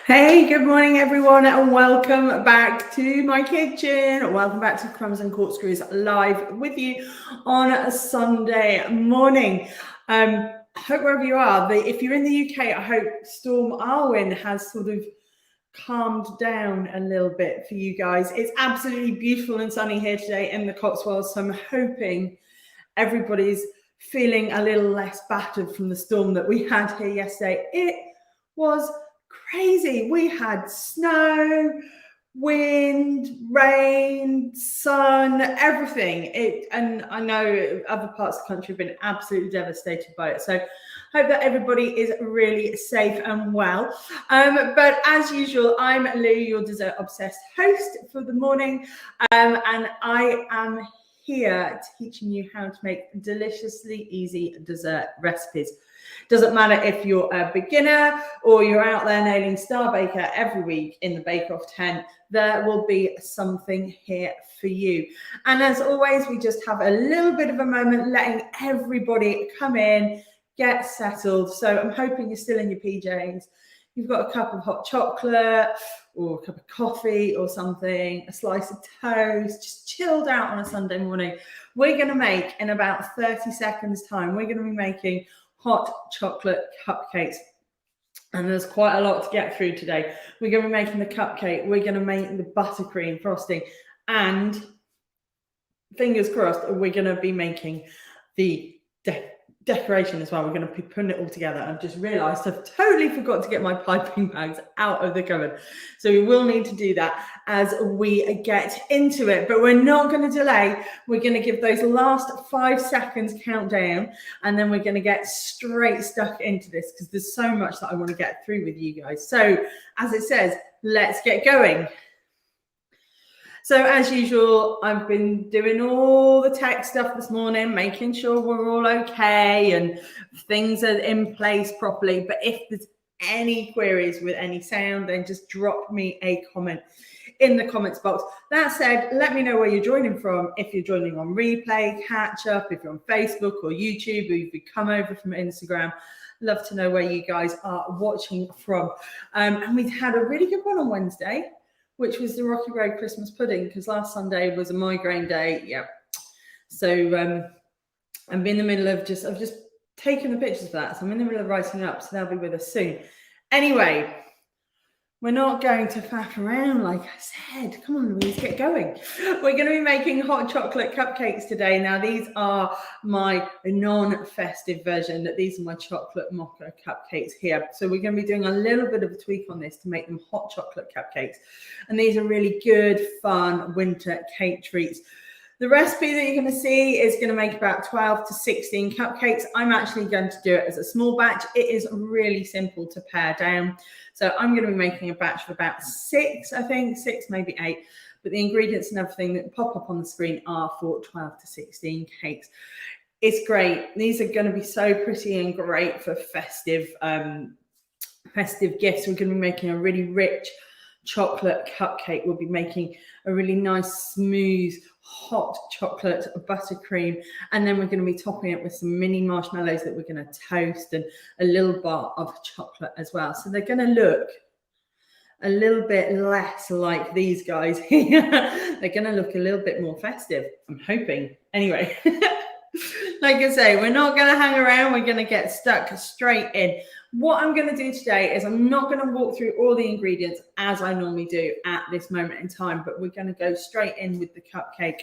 Hey, good morning, everyone, and welcome back to my kitchen. Welcome back to Crumbs and Corkscrews live with you on a Sunday morning. I hope wherever you are, if you're in the UK, I hope Storm Arwen has sort of calmed down a little bit for you guys. It's absolutely beautiful and sunny here today in the Cotswolds, so I'm hoping everybody's feeling a little less battered from the storm that we had here yesterday. It was crazy. We had snow, wind, rain, sun, everything. And I know other parts of the country have been absolutely devastated by it. So hope that everybody is really safe and well. But as usual, I'm Lou, your dessert obsessed host for the morning, and I am here teaching you how to make deliciously easy dessert recipes. Doesn't matter if you're a beginner or you're out there nailing Star Baker every week in the Bake Off tent, there will be something here for you. And as always, we just have a little bit of a moment letting everybody come in, get settled. So I'm hoping you're still in your PJs. You've got a cup of hot chocolate or a cup of coffee or something, a slice of toast, just chilled out on a Sunday morning. We're going to make, in about 30 seconds time, we're going to be making hot chocolate cupcakes. And there's quite a lot to get through today. We're going to be making the cupcake. We're going to make the buttercream frosting. And fingers crossed, we're going to be making the decoration as well. We're going to be putting it all together. I've just realized I've totally forgot to get my piping bags out of the cupboard. So we will need to do that as we get into it, but we're not going to delay. We're going to give those last 5 seconds countdown, and then we're going to get straight stuck into this because there's so much that I want to get through with you guys. So as it says, let's get going. So as usual, I've been doing all the tech stuff this morning, making sure we're all okay and things are in place properly. But if there's any queries with any sound, then just drop me a comment in the comments box. That said, let me know where you're joining from. If you're joining on replay, catch up, if you're on Facebook or YouTube, or if you come over from Instagram. Love to know where you guys are watching from. And we had a really good one on Wednesday, which was the Rocky Road Christmas pudding, because last Sunday was a migraine day. Yeah. So I'm in the middle of I've just taken the pictures for that. So I'm in the middle of writing up, so they'll be with us soon. Anyway, we're not going to faff around, like I said. Come on, Louise, get going. We're going to be making hot chocolate cupcakes today. Now, these are my non-festive version. These are my chocolate mocha cupcakes here. So we're going to be doing a little bit of a tweak on this to make them hot chocolate cupcakes. And these are really good, fun winter cake treats. The recipe that you're going to see is going to make about 12 to 16 cupcakes. I'm actually going to do it as a small batch. It is really simple to pare down. So I'm going to be making a batch of about 6, I think, 6, maybe 8. But the ingredients and everything that pop up on the screen are for 12 to 16 cakes. It's great. These are going to be so pretty and great for festive gifts. We're going to be making a really rich chocolate cupcake. We'll be making a really nice, smooth, hot chocolate buttercream, and then we're going to be topping it with some mini marshmallows that we're going to toast and a little bar of chocolate as well. So they're going to look a little bit less like these guys here. They're going to look a little bit more festive, I'm hoping. Anyway, like I say, we're not going to hang around. We're going to get stuck straight in. What I'm going to do today is I'm not going to walk through all the ingredients as I normally do at this moment in time, but we're going to go straight in with the cupcake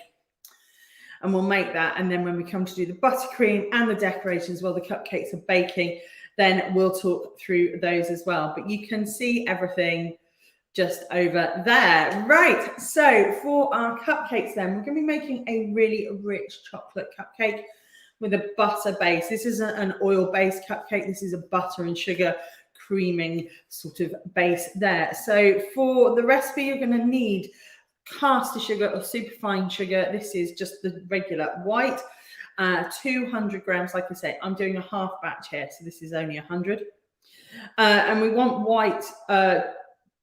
and we'll make that. And then when we come to do the buttercream and the decorations while the cupcakes are baking, then we'll talk through those as well. But you can see everything just over there. Right, so for our cupcakes then, we're going to be making a really rich chocolate cupcake with a butter base. This isn't an oil-based cupcake. This is a butter and sugar creaming sort of base there. So for the recipe, you're going to need caster sugar or superfine sugar. This is just the regular white. 200 grams, like I say, I'm doing a half batch here, so this is only 100. And we want white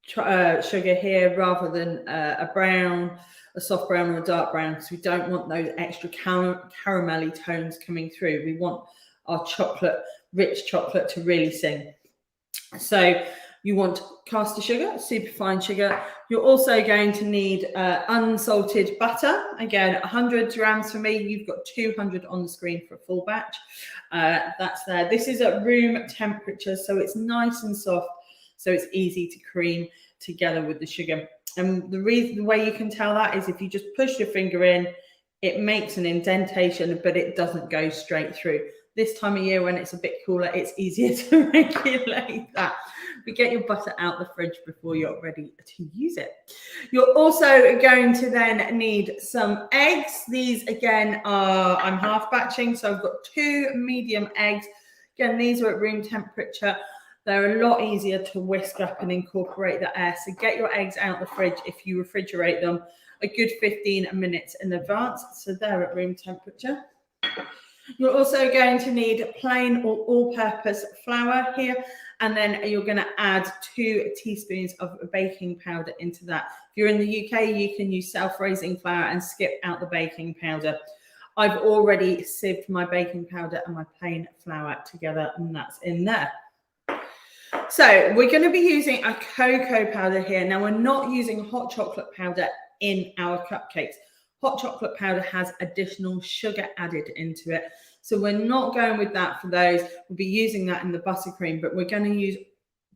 sugar here rather than a brown, a soft brown or a dark brown, because we don't want those extra caramelly tones coming through. We want our chocolate, rich chocolate, to really sing. So You want caster sugar, super fine sugar. You're also going to need unsalted butter. Again, 100 grams for me. You've got 200 on the screen for a full batch. That's there. This is at room temperature, so it's nice and soft, so it's easy to cream together with the sugar. And the way you can tell that is if you just push your finger in, it makes an indentation, but it doesn't go straight through. This time of year when it's a bit cooler, it's easier to regulate that. But get your butter out the fridge before you're ready to use it. You're also going to then need some eggs. These again are, I'm half batching, so I've got 2 medium eggs. Again, these are at room temperature. They're a lot easier to whisk up and incorporate the air. So get your eggs out the fridge if you refrigerate them a good 15 minutes in advance. So they're at room temperature. You're also going to need plain or all-purpose flour here, and then you're going to add 2 teaspoons of baking powder into that. If you're in the UK, you can use self-raising flour and skip out the baking powder. I've already sieved my baking powder and my plain flour together, and that's in there. So we're going to be using a cocoa powder here. Now, we're not using hot chocolate powder in our cupcakes. Hot chocolate powder has additional sugar added into it. So we're not going with that for those. We'll be using that in the buttercream, but we're going to use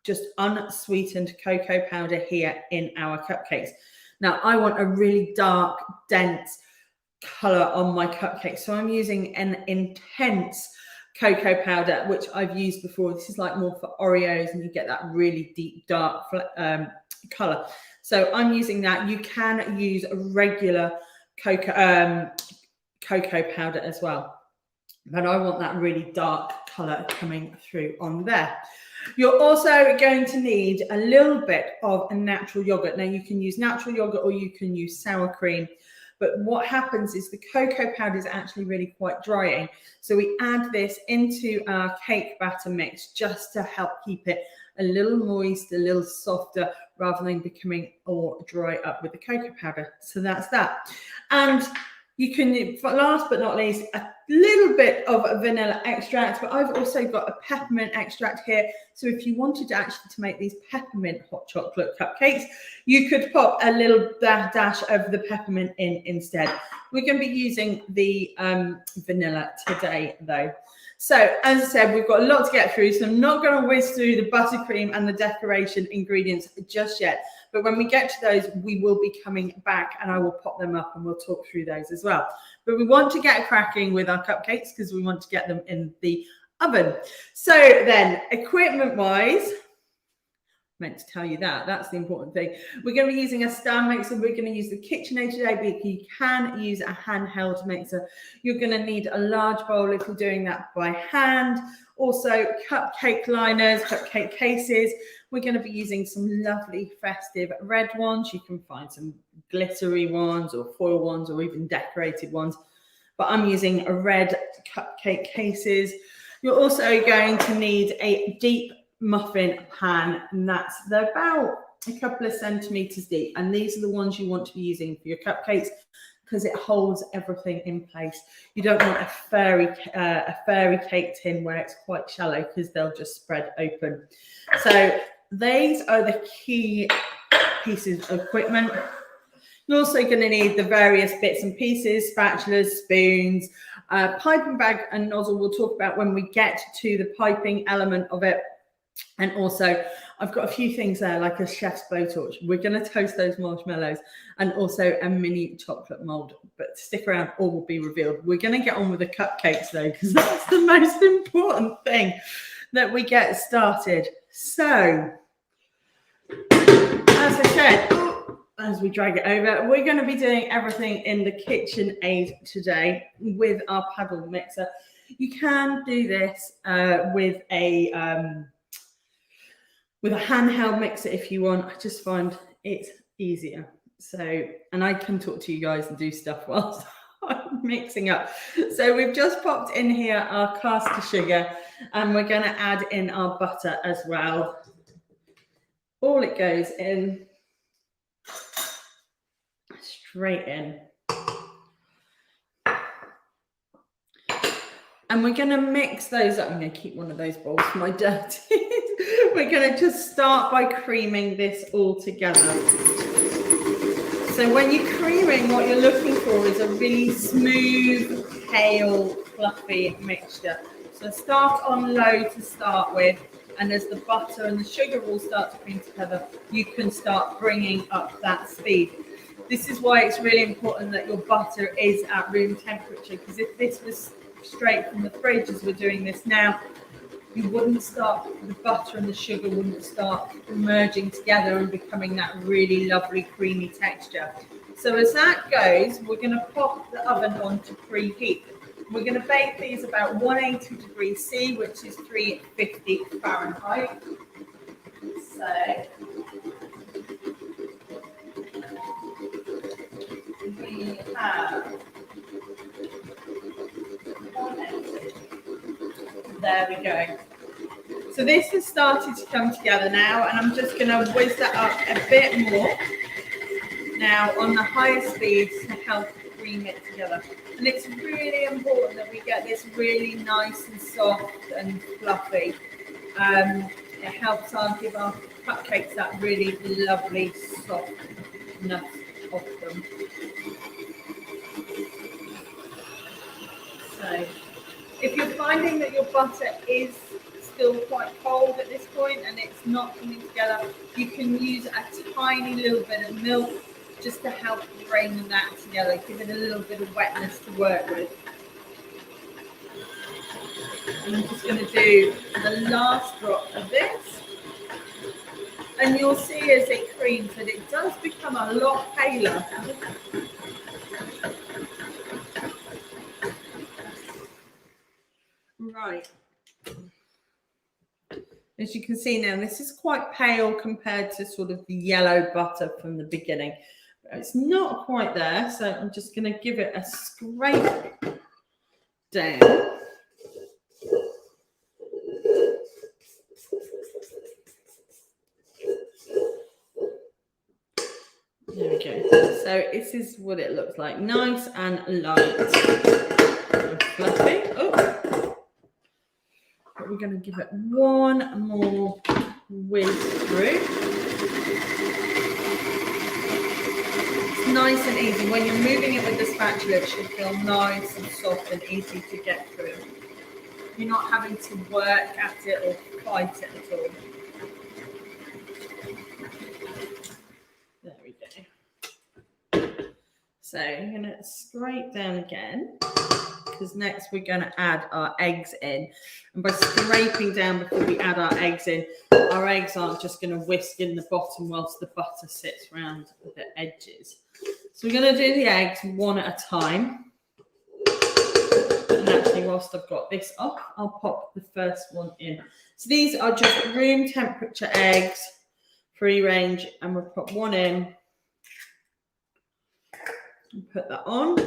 just unsweetened cocoa powder here in our cupcakes. Now, I want a really dark, dense color on my cupcake. So I'm using an intense cocoa powder, which I've used before. This is like more for Oreos, and you get that really deep, dark color. So I'm using that. You can use a regular cocoa powder as well, but I want that really dark color coming through on there. You're also going to need a little bit of a natural yogurt. Now, you can use natural yogurt or you can use sour cream, but what happens is the cocoa powder is actually really quite drying. So we add this into our cake batter mix just to help keep it a little moist, a little softer, rather than becoming all dry up with the cocoa powder. So that's that. And you can, last but not least, a little bit of vanilla extract, but I've also got a peppermint extract here. So if you wanted to actually to make these peppermint hot chocolate cupcakes, you could pop a little dash of the peppermint in instead. We're going to be using the vanilla today though. So as I said, we've got a lot to get through, so I'm not going to whiz through the buttercream and the decoration ingredients just yet. But when we get to those, we will be coming back and I will pop them up and we'll talk through those as well. But we want to get cracking with our cupcakes because we want to get them in the oven. So then, equipment-wise, meant to tell you that, that's the important thing. We're going to be using a stand mixer. We're going to use the KitchenAid today, but you can use a handheld mixer. You're going to need a large bowl if you're doing that by hand. Also, cupcake liners, cupcake cases. We're going to be using some lovely festive red ones. You can find some glittery ones or foil ones or even decorated ones, but I'm using a red cupcake cases. You're also going to need a deep muffin pan, and they're about a couple of centimeters deep, and these are the ones you want to be using for your cupcakes because it holds everything in place. You don't want a fairy cake tin where it's quite shallow because they'll just spread open. So these are the key pieces of equipment. You're also going to need the various bits and pieces, spatulas, spoons, piping bag and nozzle we'll talk about when we get to the piping element of it. And also, I've got a few things there, like a chef's blowtorch. We're going to toast those marshmallows and also a mini chocolate mold. But stick around, all will be revealed. We're going to get on with the cupcakes, though, because that's the most important thing that we get started. So, as I said, as we drag it over, we're going to be doing everything in the KitchenAid today with our paddle mixer. You can do this with a handheld mixer if you want. I just find it's easier. So, and I can talk to you guys and do stuff whilst I'm mixing up. So we've just popped in here our caster sugar, and we're going to add in our butter as well. All it goes in, straight in. And we're going to mix those up. I'm going to keep one of those bowls for my dirty. we're going to just start by creaming this all together. So when you're creaming, what you're looking for is a really smooth, pale, fluffy mixture. So start on low to start with, and as the butter and the sugar all start to cream together, you can start bringing up that speed. This is why it's really important that your butter is at room temperature, because if this was straight from the fridge as we're doing this now, you wouldn't start, the butter and the sugar wouldn't start merging together and becoming that really lovely creamy texture. So as that goes, we're going to pop the oven on to preheat. We're going to bake these about 180 degrees C, which is 350 Fahrenheit. So we have 180. There we go. So this has started to come together now, and I'm just going to whiz that up a bit more now on the highest speed to help cream it together. And it's really important that we get this really nice and soft and fluffy. It helps give our cupcakes that really lovely softness of them. So if you're finding that your butter is still quite cold at this point and it's not coming together, you can use a tiny little bit of milk just to help bring that together, give it a little bit of wetness to work with. And I'm just going to do the last drop of this, and you'll see as it creams that it does become a lot paler. Right. As you can see now, this is quite pale compared to sort of the yellow butter from the beginning. It's not quite there, so I'm just going to give it a scrape down. There we go. So this is what it looks like. Nice and light and fluffy. Oh. But we're going to give it one more whiz through. It's nice and easy. When you're moving it with the spatula, it should feel nice and soft and easy to get through. You're not having to work at it or fight it at all. There we go. So I'm going to scrape down again, because next we're going to add our eggs in. And by scraping down before we add our eggs in, our eggs aren't just going to whisk in the bottom whilst the butter sits around the edges. So we're going to do the eggs one at a time. And actually, whilst I've got this up, I'll pop the first one in. So these are just room temperature eggs, free range, and we'll put one in and put that on.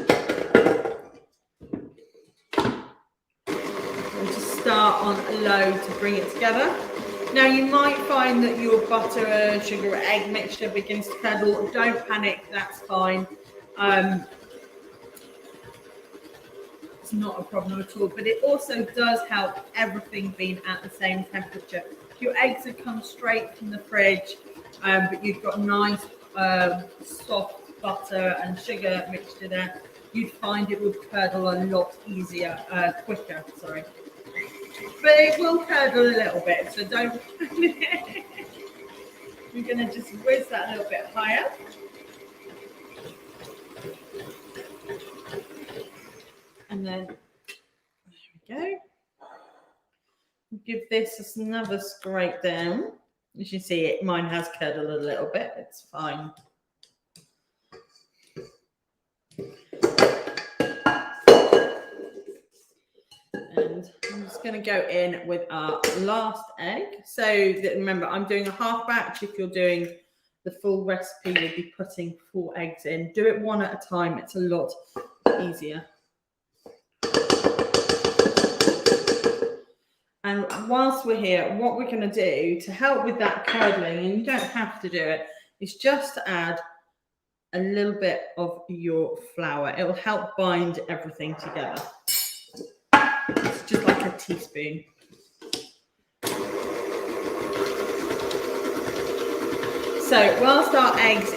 And just start on low to bring it together. Now you might find that your butter, sugar, egg mixture begins to curdle. Don't panic, that's fine. It's not a problem at all, but it also does help everything being at the same temperature. If your eggs have come straight from the fridge, but you've got nice soft butter and sugar mixture there, you'd find it would curdle a lot easier, quicker, sorry. But it will curdle a little bit, so don't. We're going to just whiz that a little bit higher. And then, there we go. Give this another scrape down. As you see, mine has curdled a little bit. It's fine. And I'm just going to go in with our last egg. So remember, I'm doing a half batch. If you're doing the full recipe, you'll be putting 4 eggs in. Do it one at a time. It's a lot easier. And whilst we're here, what we're going to do to help with that curdling, and you don't have to do it, is just to add a little bit of your flour. It will help bind everything together. It's just like a teaspoon. So whilst our eggs are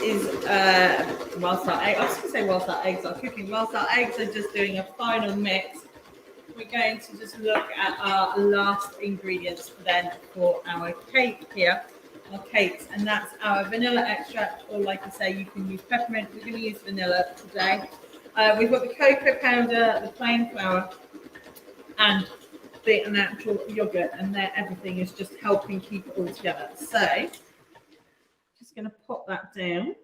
just doing a final mix, we're going to just look at our last ingredients then for our cake here, our cakes, and that's our vanilla extract, or like I say, you can use peppermint. We're going to use vanilla today. We've got the cocoa powder, the plain flour, and the natural yogurt, and there everything is just helping keep it all together. So just going to pop that down.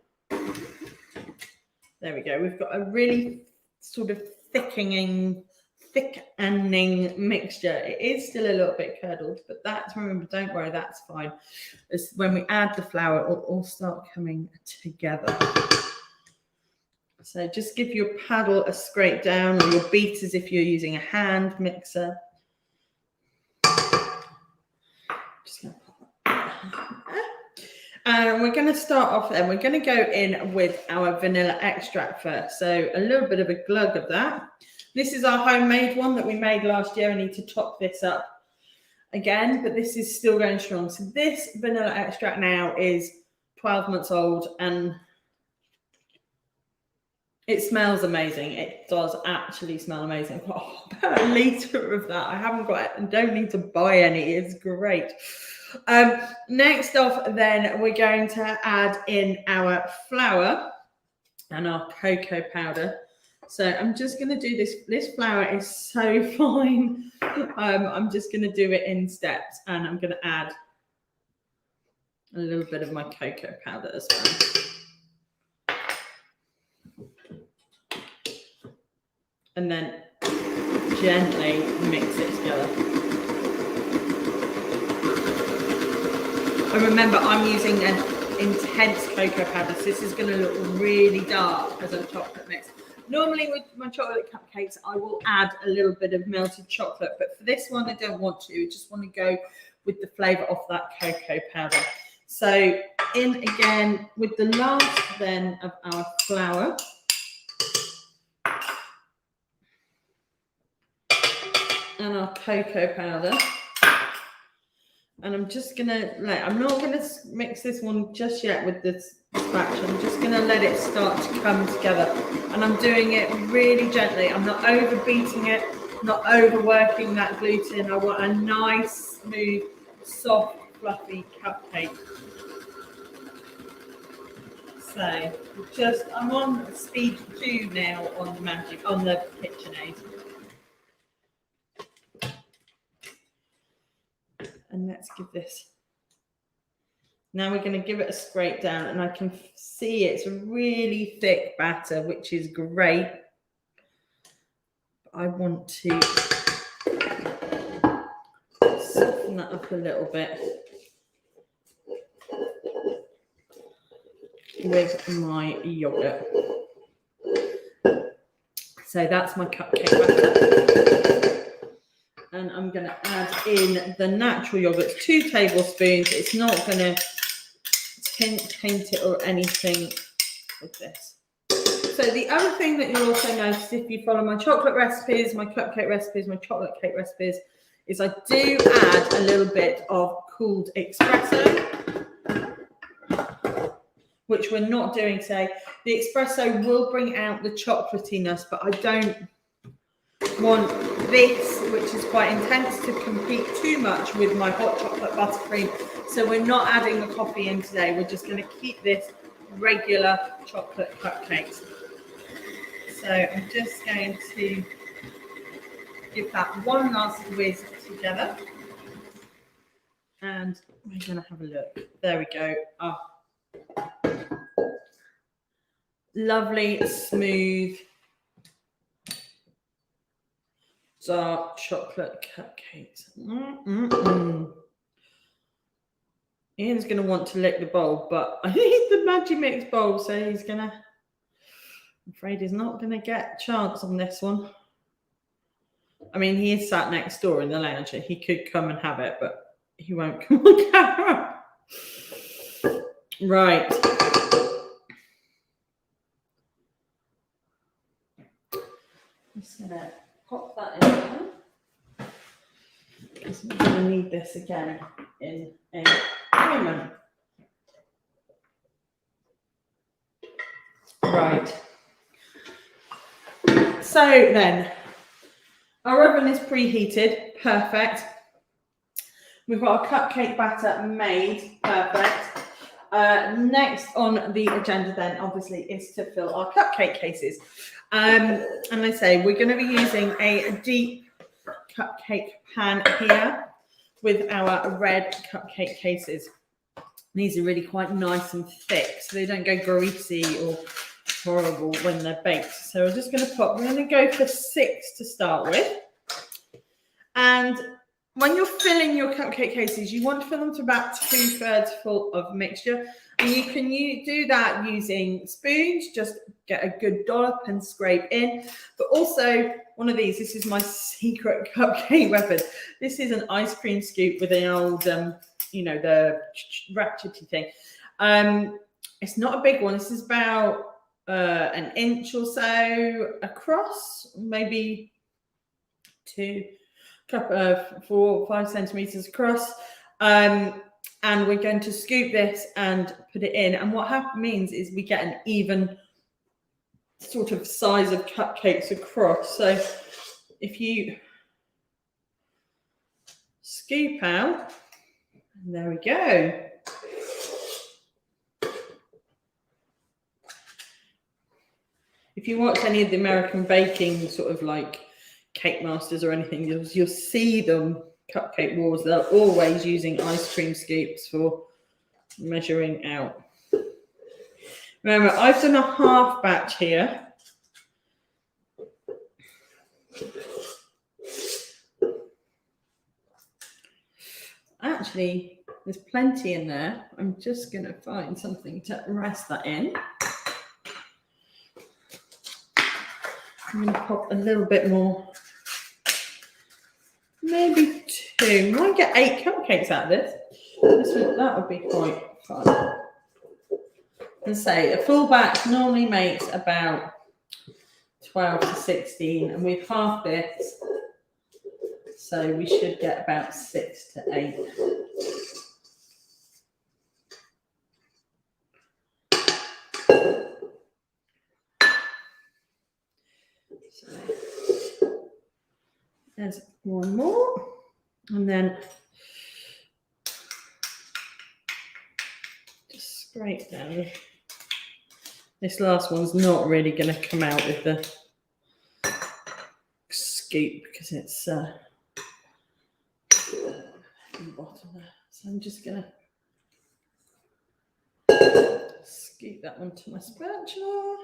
There we go. We've got a really sort of thickening mixture. It is still a little bit curdled, but that's, remember, don't worry, that's fine. It's when we add the flour, it will all start coming together. So just give your paddle a scrape down, or your beaters if you're using a hand mixer. Just going to pop that. And we're going to start off then. We're going to go in with our vanilla extract first. So a little bit of a glug of that. This is our homemade one that we made last year. I need to top this up again, but this is still going strong. So this vanilla extract now is 12 months old, and it smells amazing. It does actually smell amazing. Oh, about a litre of that. I haven't got it and don't need to buy any. It's great. Next off then, we're going to add in our flour and our cocoa powder. So I'm just going to do this. This flour is so fine. I'm just going to do it in steps, and I'm going to add a little bit of my cocoa powder as well. And then gently mix it together. And remember, I'm using an intense cocoa powder, so this is going to look really dark as a chocolate mix. Normally with my chocolate cupcakes, I will add a little bit of melted chocolate, but for this one, I don't want to. I just want to go with the flavour of that cocoa powder. So in again with the last then of our flour. And our cocoa powder. And I'm just going to I'm not going to mix this one just yet with this spatula. I'm just going to let it start to come together. And I'm doing it really gently. I'm not overbeating it, not overworking that gluten. I want a nice, smooth, soft, fluffy cupcake. So I'm on speed 2 now on the KitchenAid. And let's give this. Now we're going to give it a scrape down, and I can see it's a really thick batter, which is great. I want to soften that up a little bit with my yogurt. So that's my cupcake batter. And I'm going to add in the natural yogurt, 2 tablespoons. It's not going to taint it or anything with this. So the other thing that you'll also notice if you follow my chocolate recipes, my cupcake recipes, my chocolate cake recipes, is I do add a little bit of cooled espresso, which we're not doing today. The espresso will bring out the chocolatiness, but I don't want this, which is quite intense, to compete too much with my hot chocolate buttercream. So we're not adding the coffee in today. We're just going to keep this regular chocolate cupcakes. So I'm just going to give that one last whiz together. And we're going to have a look. There we go. Oh. Lovely, smooth, dark chocolate cupcakes. Ian's going to want to lick the bowl, but I need the Magimix bowl, so he's going to, I'm afraid he's not going to get a chance on this one. I mean, he is sat next door in the lounge. He could come and have it, but he won't come on camera. Right. I'm just going to pop that in there. Because we're going to need this again in a moment. Right. So then, our oven is preheated. Perfect. We've got a cupcake batter made. Perfect. Next on the agenda then, obviously, is to fill our cupcake cases. And I say we're going to be using a deep cupcake pan here with our red cupcake cases. These are really quite nice and thick, so they don't go greasy or horrible when they're baked. So we're just going to we're going to go for 6 to start with. And when you're filling your cupcake cases, you want to fill them to about 2/3 full of mixture. And you can do that using spoons, just get a good dollop and scrape in. But also one of these, this is my secret cupcake weapon. This is an ice cream scoop with an old, you know, the ratchety thing. It's not a big one. This is about an inch or so across, maybe 4 or 5 centimeters across. And we're going to scoop this and put it in. And what means is we get an even sort of size of cupcakes across. So if you scoop out, and there we go. If you watch any of the American baking sort of like Cake Masters or anything, you'll see them cupcake wars. They're always using ice cream scoops for measuring out. Remember, I've done a half batch here. Actually, there's plenty in there. I'm just going to find something to rest that in. I'm going to pop a little bit more, maybe 2. Might get 8 cupcakes out of this. That would be quite fun. And say a full batch normally makes about 12 to 16, and we've halved this, so we should get about 6 to 8. So there's one more, and then just scrape down. This last one's not really going to come out with the scoop because it's in the bottom there. So I'm just going to scoop that onto my spatula.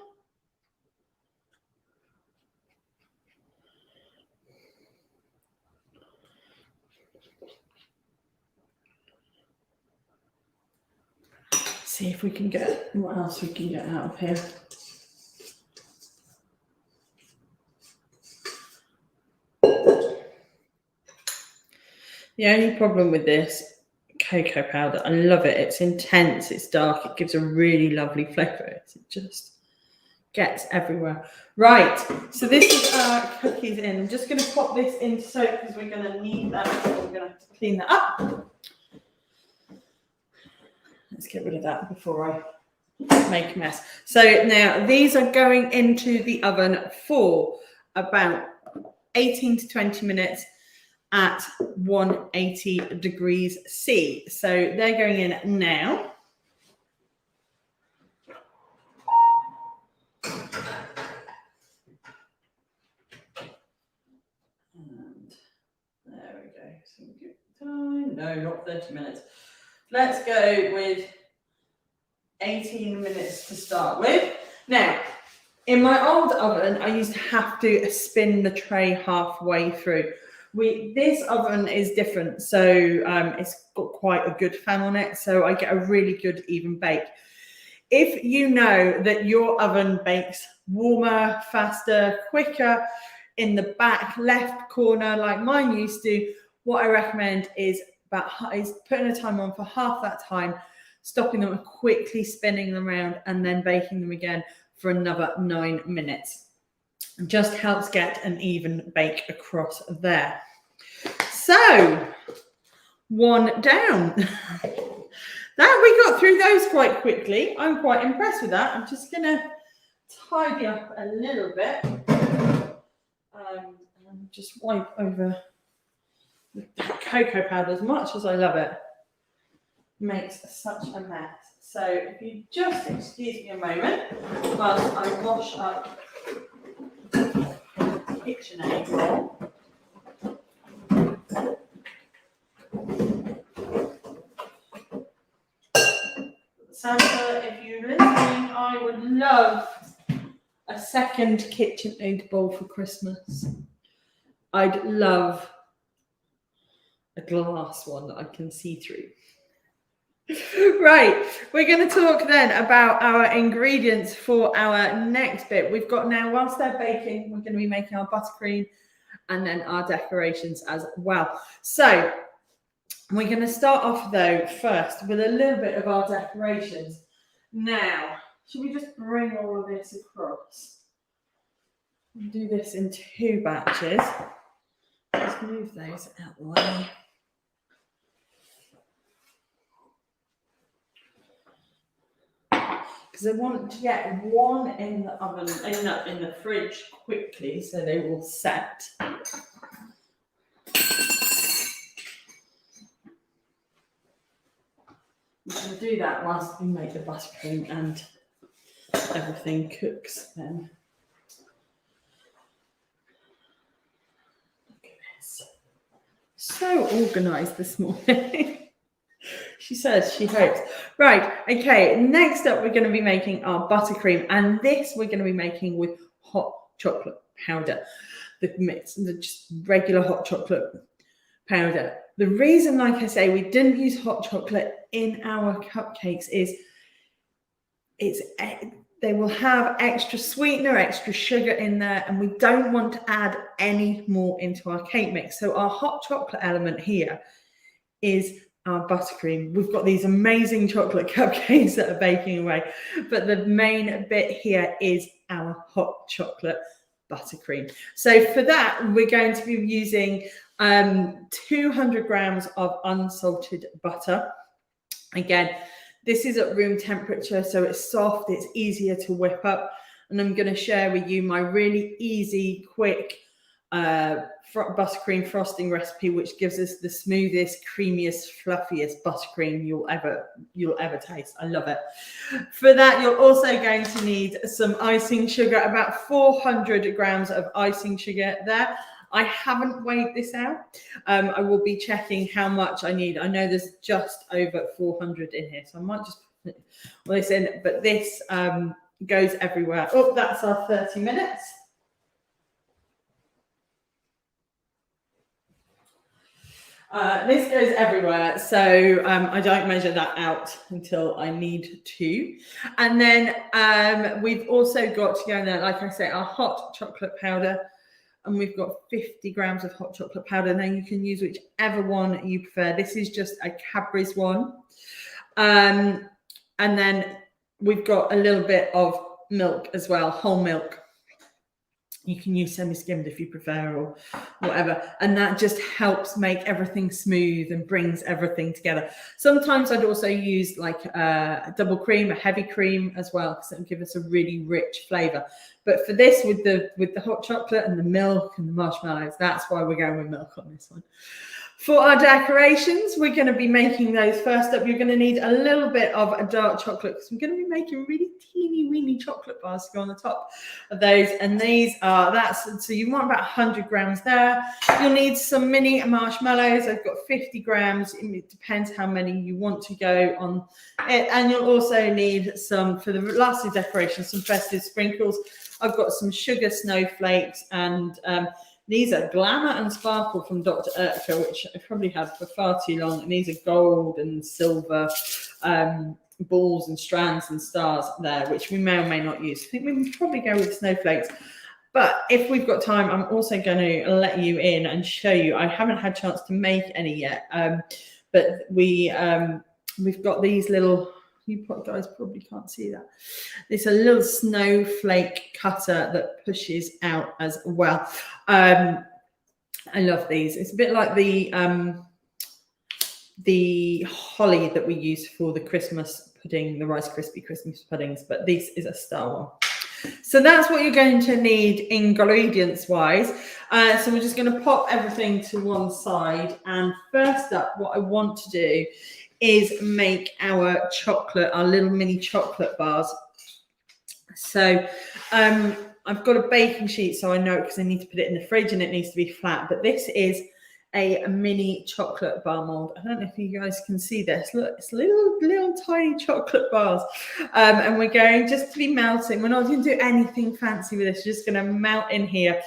See if we can get what else we can get out of here. The only problem with this cocoa powder, I love it. It's intense, it's dark, it gives a really lovely flavour. It just gets everywhere. Right, so this is our cookies in. I'm just going to pop this into soak because we're going to need that. We're going to have to clean that up. Let's get rid of that before I make a mess. So now these are going into the oven for about 18 to 20 minutes at 180 degrees C. So they're going in now. And there we go. Some good time. No, not 30 minutes. Let's go with 18 minutes to start with. Now, in my old oven, I used to have to spin the tray halfway through. This oven is different, so it's got quite a good fan on it, so I get a really good even bake. If you know that your oven bakes warmer, faster, quicker in the back left corner like mine used to, what I recommend is putting a timer on for half that time, stopping them and quickly spinning them around and then baking them again for another 9 minutes. It just helps get an even bake across there. So, one down. That we got through those quite quickly. I'm quite impressed with that. I'm just gonna tidy up a little bit and just wipe over the cocoa powder as much as I love it. Makes such a mess. So if you just excuse me a moment whilst I wash up the KitchenAid bowl. Santa, if you're listening, I would love a second KitchenAid bowl for Christmas. I'd love a glass one that I can see through. Right, we're going to talk then about our ingredients for our next bit. We've got now, whilst they're baking, we're going to be making our buttercream and then our decorations as well. So we're going to start off though first with a little bit of our decorations. Now, should we just bring all of this across? We'll do this in 2 batches. Let's move those out the way. Because I want to get one in the oven, in the fridge quickly, so they will set. We can do that whilst we make the buttercream and everything cooks then. Look at this. So organised this morning. She says she hopes. Right, okay, next up we're going to be making our buttercream, and this we're going to be making with hot chocolate powder. The mix, the just regular hot chocolate powder. The reason, like I say, we didn't use hot chocolate in our cupcakes is they will have extra sweetener, extra sugar in there, and we don't want to add any more into our cake mix. So our hot chocolate element here is our buttercream. We've got these amazing chocolate cupcakes that are baking away, but the main bit here is our hot chocolate buttercream. So for that, we're going to be using 200 grams of unsalted butter. Again, this is at room temperature, so it's soft, it's easier to whip up. And I'm going to share with you my really easy, quick buttercream frosting recipe, which gives us the smoothest, creamiest, fluffiest buttercream you'll ever taste. I love it. For that, you're also going to need some icing sugar, about 400 grams of icing sugar there. I haven't weighed this out. I will be checking how much I need. I know there's just over 400 in here, so I might just put this in, but this goes everywhere. Oh, that's our 30 minutes. This goes everywhere, so I don't measure that out until I need to. And then we've also got to go in there, like I say, our hot chocolate powder, and we've got 50 grams of hot chocolate powder. And then you can use whichever one you prefer. This is just a Cadbury's one. And then we've got a little bit of milk as well, whole milk. You can use semi-skimmed if you prefer, or whatever. And that just helps make everything smooth and brings everything together. Sometimes I'd also use like a double cream, a heavy cream as well, because it will give us a really rich flavor. But for this, with the hot chocolate and the milk and the marshmallows, that's why we're going with milk on this one. For our decorations, we're going to be making those first up. You're going to need a little bit of a dark chocolate, because we're going to be making really teeny weeny chocolate bars to go on the top of those. And these are, so you want about 100 grams there. You'll need some mini marshmallows. I've got 50 grams. It depends how many you want to go on it. And you'll also need some, for the last of decorations, some festive sprinkles. I've got some sugar snowflakes, and these are Glamour and Sparkle from Dr. Urtka, which I've probably had for far too long. And these are gold and silver balls and strands and stars there, which we may or may not use. I think we would probably go with snowflakes. But if we've got time, I'm also going to let you in and show you. I haven't had a chance to make any yet, but we've got these little... You guys probably can't see that. It's a little snowflake cutter that pushes out as well. I love these. It's a bit like the holly that we use for the Christmas pudding, the Rice Krispie Christmas puddings, but this is a star one. So that's what you're going to need ingredients wise. So we're just going to pop everything to one side. And first up, what I want to do is make our little mini chocolate bars. So I've got a baking sheet, so I know because I need to put it in the fridge and it needs to be flat. But this is a mini chocolate bar mold. I don't know if you guys can see this. Look, it's little tiny chocolate bars. And we're going just to be melting. We're not going to do anything fancy with this. We're just going to melt in here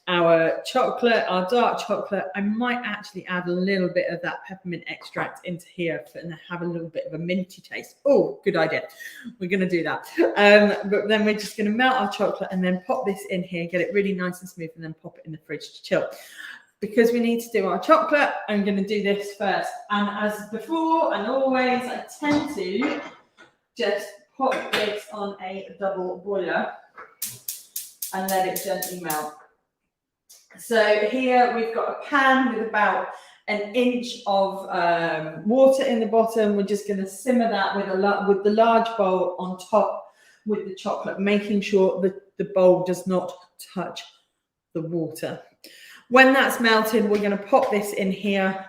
our chocolate, our dark chocolate. I might actually add a little bit of that peppermint extract into here and have a little bit of a minty taste. Oh, good idea. We're going to do that. But then we're just going to melt our chocolate and then pop this in here, get it really nice and smooth, and then pop it in the fridge to chill. Because we need to do our chocolate, I'm going to do this first. And as before and always, I tend to just pop this on a double boiler and let it gently melt. So here we've got a pan with about an inch of water in the bottom. We're just going to simmer that with the large bowl on top with the chocolate, making sure that the bowl does not touch the water. When that's melted, we're going to pop this in here.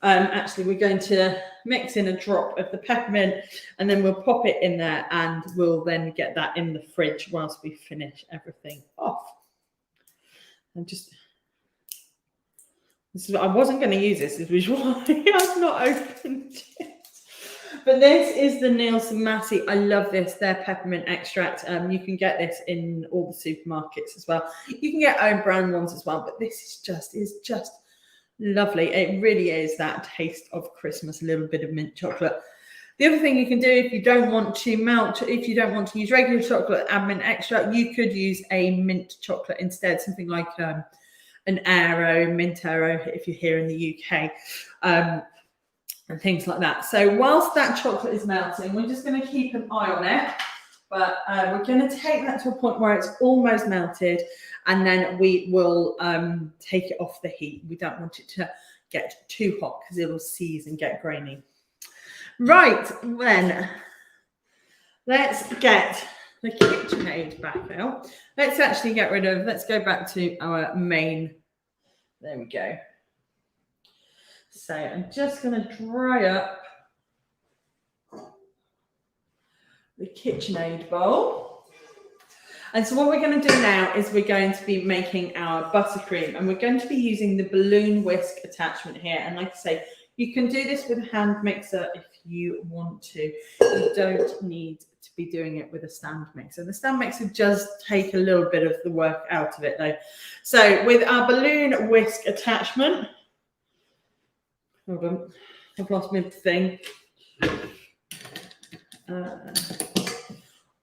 Actually, we're going to mix in a drop of the peppermint and then we'll pop it in there and we'll then get that in the fridge whilst we finish everything off. I wasn't going to use this, which is why I've not opened it. But this is the Nielsen Massey. I love this. Their peppermint extract. You can get this in all the supermarkets as well. You can get own brand ones as well. But this is just lovely. It really is that taste of Christmas. A little bit of mint chocolate. The other thing you can do if you don't want to use regular chocolate, add mint extract, you could use a mint chocolate instead. Something like an mint Aero if you're here in the UK. And things like that. So whilst that chocolate is melting, we're just going to keep an eye on it, but we're going to take that to a point where it's almost melted, and then we will take it off the heat. We don't want it to get too hot because it will seize and get grainy. Right, then let's get the KitchenAid back out. Let's go back to our main. There we go. So I'm just going to dry up the KitchenAid bowl. And so what we're going to do now is we're going to be making our buttercream, and we're going to be using the balloon whisk attachment here. And like I say, you can do this with a hand mixer if you want to. You don't need to be doing it with a stand mixer. The stand mixer does take a little bit of the work out of it though. So with our balloon whisk attachment, hold on, I've lost my thing.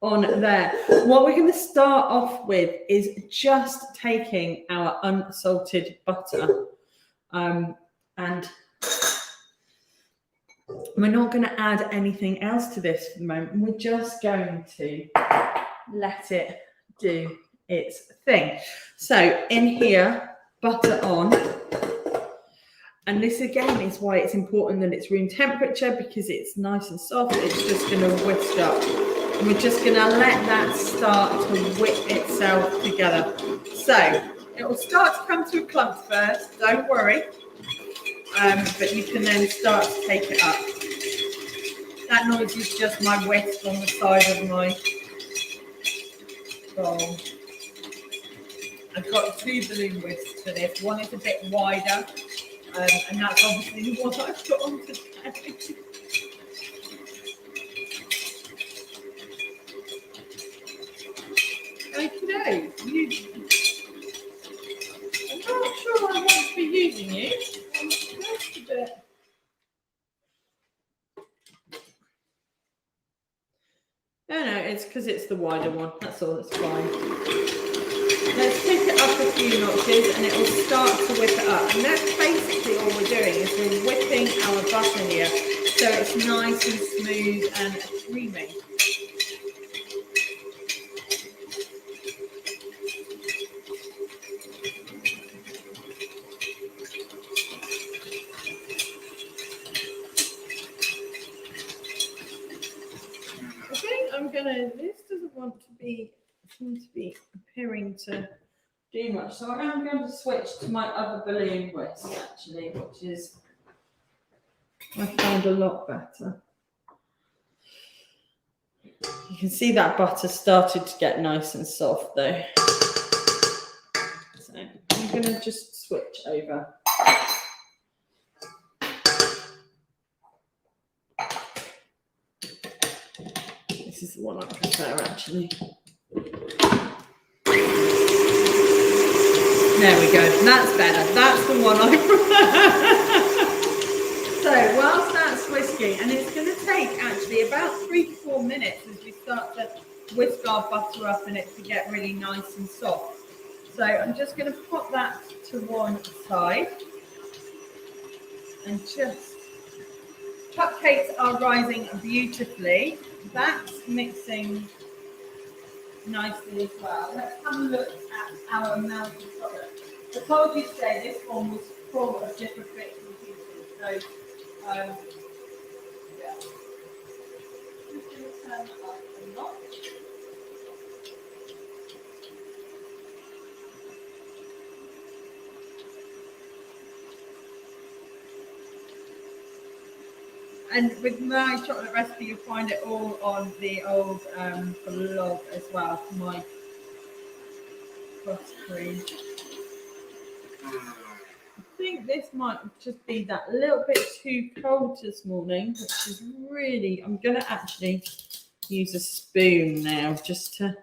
On there. What we're going to start off with is just taking our unsalted butter, and we're not going to add anything else to this for the moment. We're just going to let it do its thing. So in here, butter on. And this again is why it's important that it's room temperature, because it's nice and soft. It's just going to whisk up. And we're just going to let that start to whip itself together. So it will start to come to a clump first, don't worry. But you can then start to take it up. That noise is just my whisk on the side of my bowl. I've got two balloon whisks for this. One is a bit wider. And that's obviously the one I've got on today. Okay, I'm not sure I want to be using you. I'm just a bit. No, it's because it's the wider one. That's all, it's fine. Let's pick it up a few notches and it will start to whip it up. And that's basically all we're doing, is we're whipping our butter here so it's nice and smooth and creamy. I think I'm gonna, this doesn't want to seem to be appearing to do much. So I'm going to switch to my other balloon whisk actually, which is I found a lot better. You can see that butter started to get nice and soft though. So I'm going to just switch over. This is the one I prefer actually. There we go. That's better. That's the one I prefer. So whilst that's whisking, and it's going to take actually about 3 to 4 minutes as we start to whisk our butter up and it to get really nice and soft. So I'm just going to put that to one side and just cupcakes are rising beautifully. That's mixing nicely as well. Let's have a look at our melted chocolate. I told you today this one was full of different bits and pieces. So, yeah. Just going to turn that up a notch. And with my chocolate recipe, you'll find it all on the old blog as well, for my buttercream. I think this might just be that little bit too cold this morning, which is really, I'm going to actually use a spoon now just to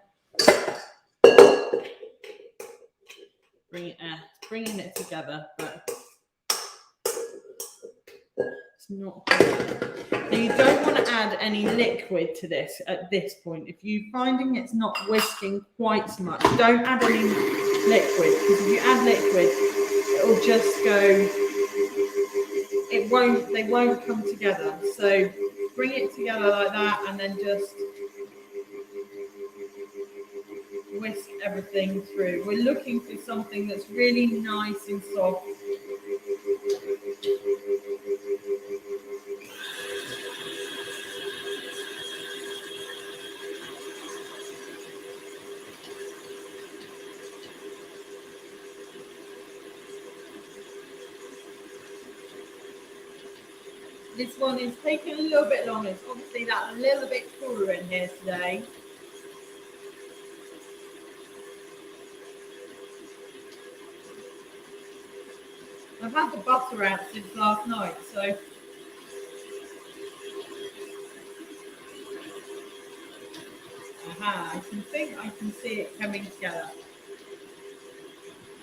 bringing it together, but it's not. Now you don't want to add any liquid to this at this point. If you're finding it's not whisking quite so much, don't add any liquid, because if you add liquid, it'll just go, they won't come together. So bring it together like that and then just whisk everything through. We're looking for something that's really nice and soft. This one is taking a little bit longer. It's obviously that little bit cooler in here today. I've had the butter out since last night, so I can see it coming together.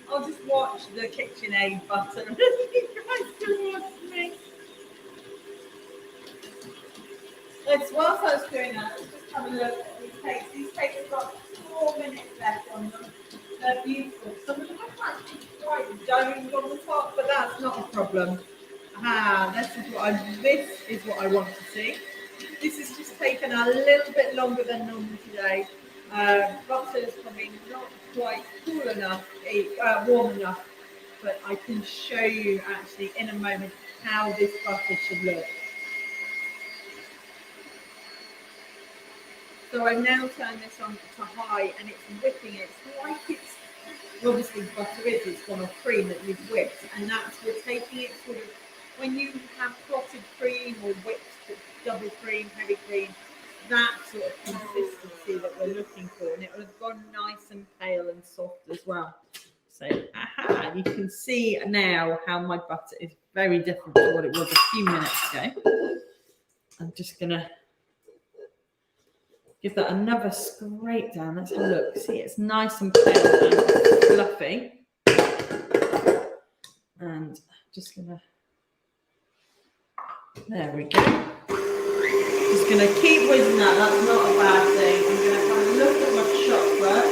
I'll just watch the KitchenAid button. You guys can watch me. Whilst I was doing that, let's just have a look at these cakes. These cakes have got 4 minutes left on them. They're beautiful. Some of them are actually quite domed on the top, but that's not a problem. This is what I want to see. This has just taken a little bit longer than normal today. Butter is probably not quite cool enough, warm enough, but I can show you actually in a moment how this butter should look. So I've now turned this on to high and it's whipping it. It's like it's, obviously butter it's gone off cream that you've whipped, and we're taking it sort of, when you have clotted cream or whipped double cream, heavy cream, that sort of consistency that we're looking for, and it will have gone nice and pale and soft as well. So you can see now how my butter is very different to what it was a few minutes ago. I'm just gonna give that another scrape down. Let's have a look. See, it's nice and pale and fluffy. And just gonna, there we go. Just gonna keep whizzing that. That's not a bad thing. I'm gonna have a look at my chocolate.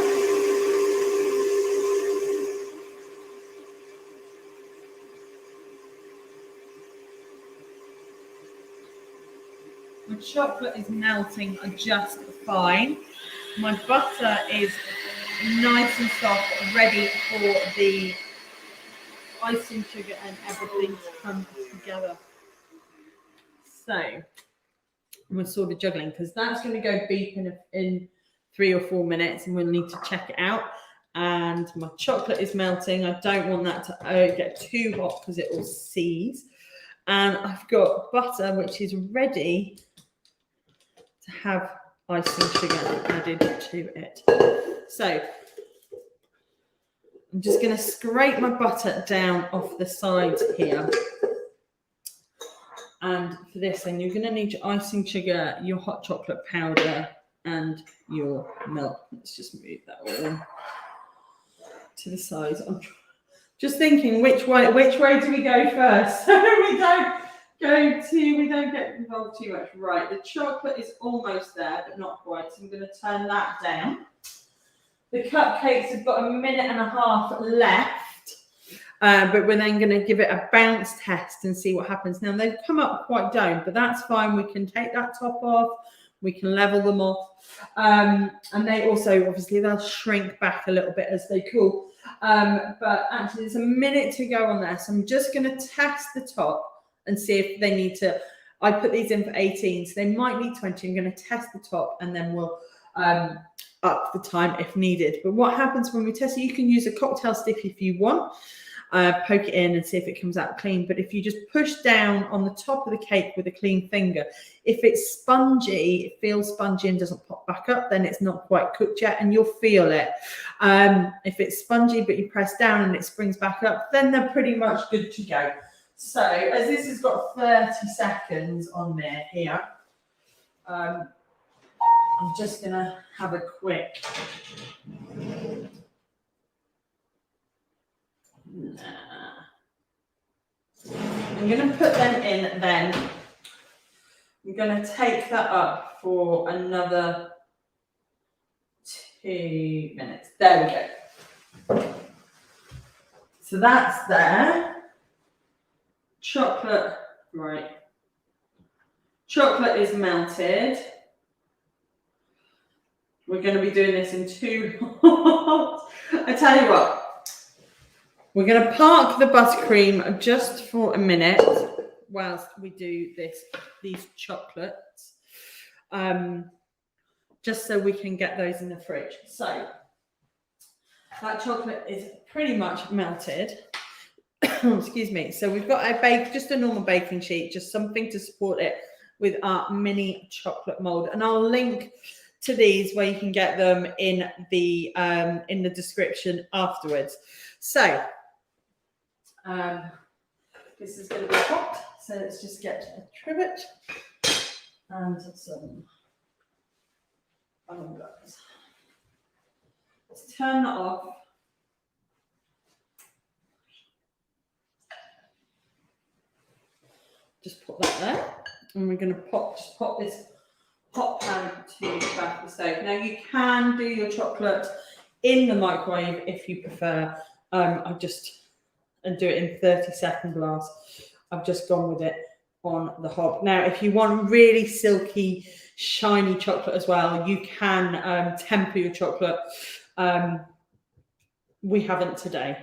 My chocolate is melting just fine. My butter is nice and soft, ready for the icing sugar and everything to come together. So we're sort of juggling because that's going to go beep in 3 or 4 minutes, and we'll need to check it out. And my chocolate is melting. I don't want that to get too hot because it will seize. And I've got butter, which is ready to have icing sugar added to it. So I'm just going to scrape my butter down off the sides here. And for this, then you're going to need your icing sugar, your hot chocolate powder, and your milk. Let's just move that all to the sides. I'm just thinking which way do we go first? we don't get involved too much. Right, the chocolate is almost there, but not quite. So I'm going to turn that down. The cupcakes have got 1.5 minutes left, but we're then going to give it a bounce test and see what happens. Now, they've come up quite down, but that's fine. We can take that top off. We can level them off. And they also, obviously, they'll shrink back a little bit as they cool. But actually, there's 1 minute to go on there. So I'm just going to test the top and see if they need to. I put these in for 18, so they might need 20. I'm going to test the top, and then we'll up the time if needed. But what happens when we test it, you can use a cocktail stick if you want. Poke it in and see if it comes out clean. But if you just push down on the top of the cake with a clean finger, if it's spongy, it feels spongy and doesn't pop back up, then it's not quite cooked yet, and you'll feel it. If it's spongy but you press down and it springs back up, then they're pretty much good to go. So as this has got 30 seconds on there here, I'm just going to have a quick... I'm going to put them in then. I'm going to take that up for another 2 minutes. There we go. So that's there. Chocolate, right. Chocolate is melted. We're going to be doing this in 2 lots. I tell you what. We're going to park the buttercream just for a minute whilst we do these chocolates, just so we can get those in the fridge. So that chocolate is pretty much melted. Excuse me. So we've got just a normal baking sheet, just something to support it with our mini chocolate mold, and I'll link to these where you can get them in the description afterwards. So. This is going to be hot, so let's just get a trivet and some bubble guts. Let's turn that off. Just put that there, and we're going to pop this hot pan to the back of the stove. Now you can do your chocolate in the microwave if you prefer. And do it in 30-second blast. I've just gone with it on the hob. Now, if you want really silky, shiny chocolate as well, you can temper your chocolate. We haven't today,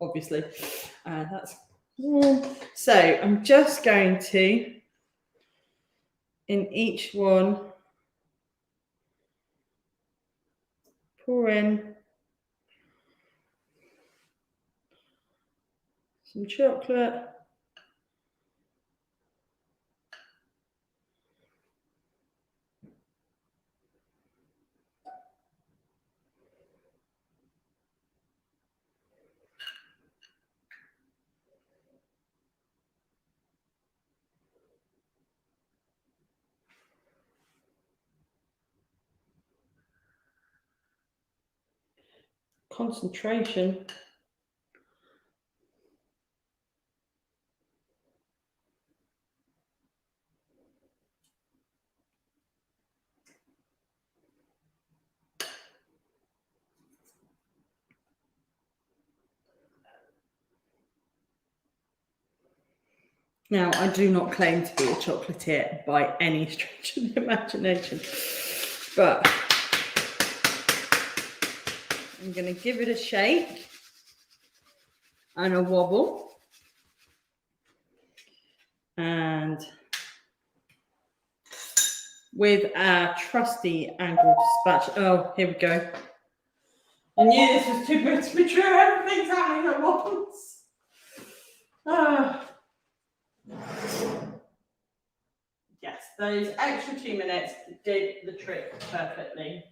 obviously. That's warm. So I'm just going to, in each one, pour in some chocolate. Concentration. Now, I do not claim to be a chocolatier by any stretch of the imagination, but I'm going to give it a shake and a wobble, and with our trusty angled spatula. Oh, here we go. I knew this was too good to be true. Everything's happening at once. Yes, those extra 2 minutes did the trick perfectly.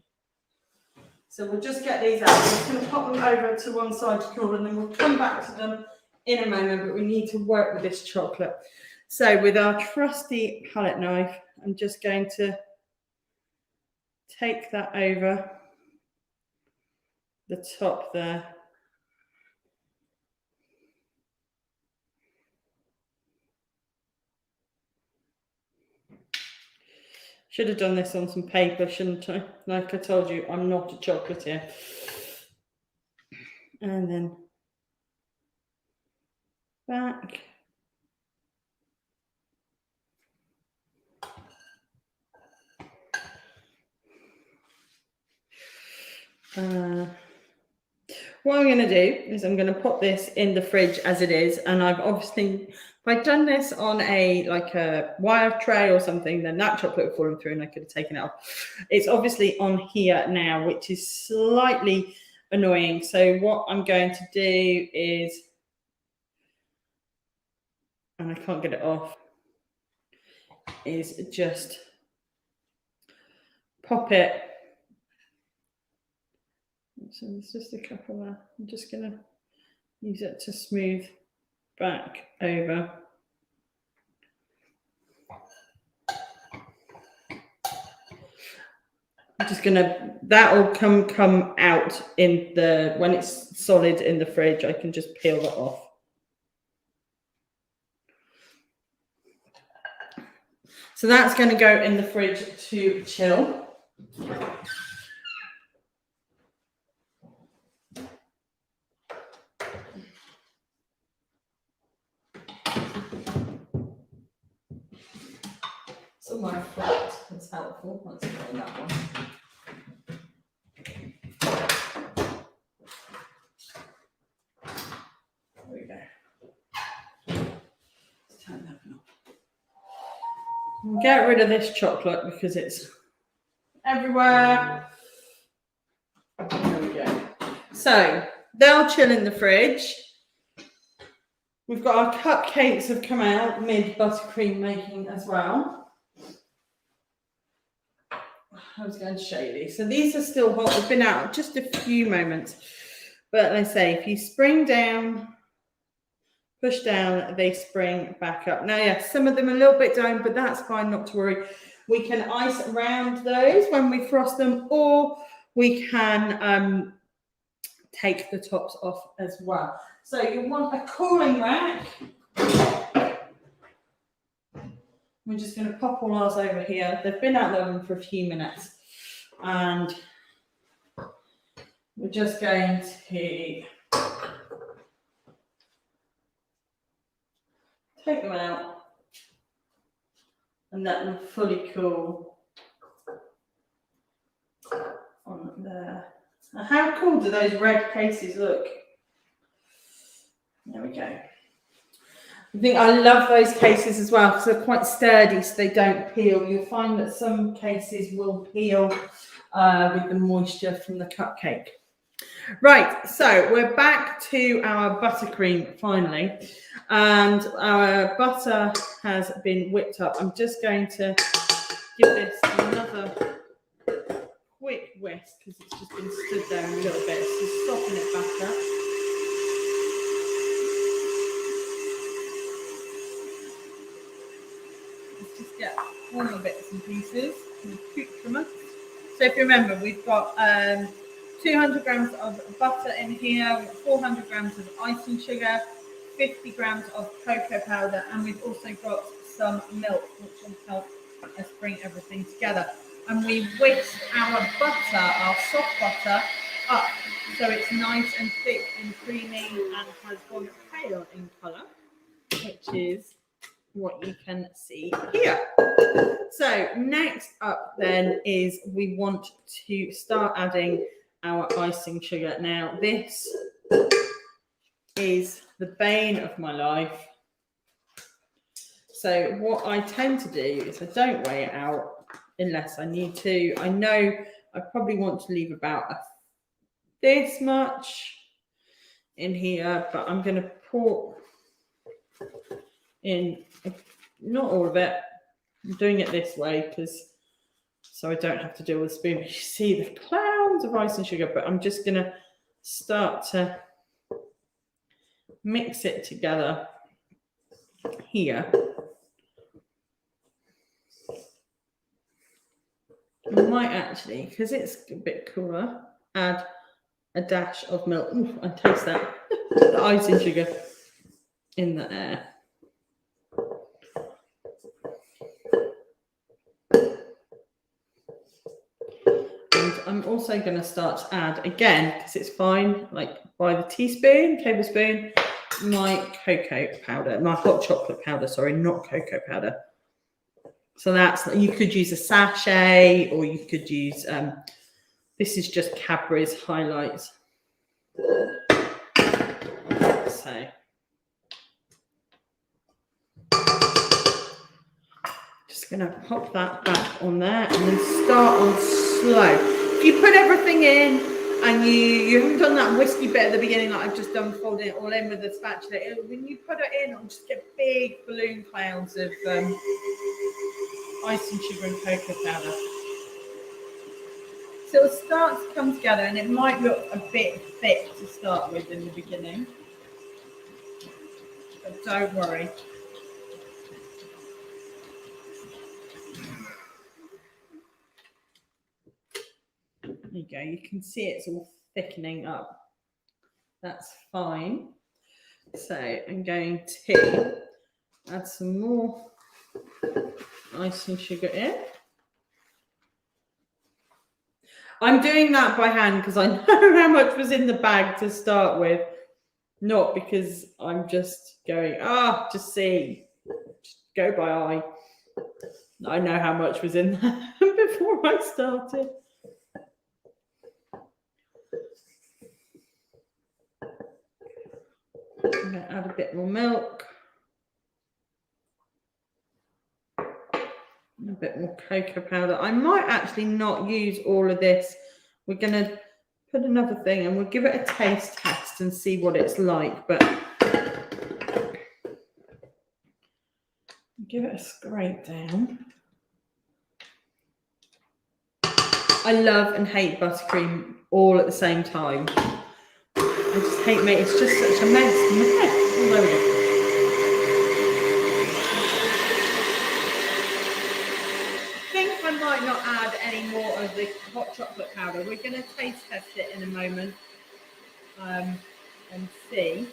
So we'll just get these out. I'm just going to pop them over to one side to cool, and then we'll come back to them in a moment, but we need to work with this chocolate. So with our trusty palette knife, I'm just going to take that over the top there. Should have done this on some paper, shouldn't I? Like I told you, I'm not a chocolatier. And then back. What I'm going to do is I'm going to put this in the fridge as it is, and I've obviously, if I'd done this on a wire tray or something, then that chocolate would have fallen through and I could have taken it off. It's obviously on here now, which is slightly annoying. So what I'm going to do is, and I can't get it off, is just pop it. So there's just a couple there. I'm just going to use it to smooth back over. I'm just going to, that will come out in the, when it's solid in the fridge, I can just peel that off. So that's going to go in the fridge to chill. So my flat is helpful. Let's go in that one. There we go. Let's turn that one off. Get rid of this chocolate because it's everywhere. There we go. So they'll chill in the fridge. We've got our cupcakes have come out mid buttercream making as well. I was going to show you these. So these are still hot. They've been out just a few moments. But I say, if you spring down, push down, they spring back up. Now, yes, some of them are a little bit down, but that's fine, not to worry. We can ice around those when we frost them, or we can take the tops off as well. So you want a cooling rack. We're just going to pop all ours over here. They've been out the oven for a few minutes. And we're just going to take them out and let them fully cool on there. Now, how cool do those red cases look? There we go. I think I love those cases as well because they're quite sturdy, so they don't peel. You'll find that some cases will peel with the moisture from the cupcake. Right, so we're back to our buttercream finally, and our butter has been whipped up. I'm just going to give this another quick whisk because it's just been stood there a little bit, so soften it back up. Let's just get all the bits and pieces and accoutrements. So if you remember, we've got 200 grams of butter in here, 400 grams of icing sugar, 50 grams of cocoa powder, and we've also got some milk, which will help us bring everything together. And we whisked our butter, our soft butter, up so it's nice and thick and creamy and has gone pale in colour, which is what you can see here. So next up then is we want to start adding our icing sugar. Now this is the bane of my life. So what I tend to do is I don't weigh it out. unless I need to. I know I probably want to leave about this much in here, but I'm going to pour in, not all of it. I'm doing it this way so I don't have to deal with a spoon. You see the clouds of ice and sugar, but I'm just going to start to mix it together here. I might actually, because it's a bit cooler, add a dash of milk. Ooh, I taste that. The icing sugar in the air. And I'm also going to start to add, again, because it's fine, like by the tablespoon, my cocoa powder, my hot chocolate powder, sorry, not cocoa powder. So you could use a sachet, or you could use, this is just Cadbury's Highlights. So just going to pop that back on there and then start on slow. If you put everything in and you haven't done that whiskey bit at the beginning like I've just done, folding it all in with the spatula, when you put it in, it'll just get big balloon clouds of icing sugar and cocoa powder. So it'll start to come together, and it might look a bit thick to start with in the beginning, but don't worry. There you go. You can see it's all thickening up. That's fine. So I'm going to add some more icing sugar in. I'm doing that by hand because I know how much was in the bag to start with, not because I'm just going, just see, just go by eye. I know how much was in there before I started. I'm going to add a bit more milk. A bit more cocoa powder. I might actually not use all of this. We're going to put another thing and we'll give it a taste test and see what it's like. But give it a scrape down. I love and hate buttercream all at the same time. I just hate making it's just such a mess. Oh, there we go. I might not add any more of the hot chocolate powder. We're going to taste test it in a moment and see.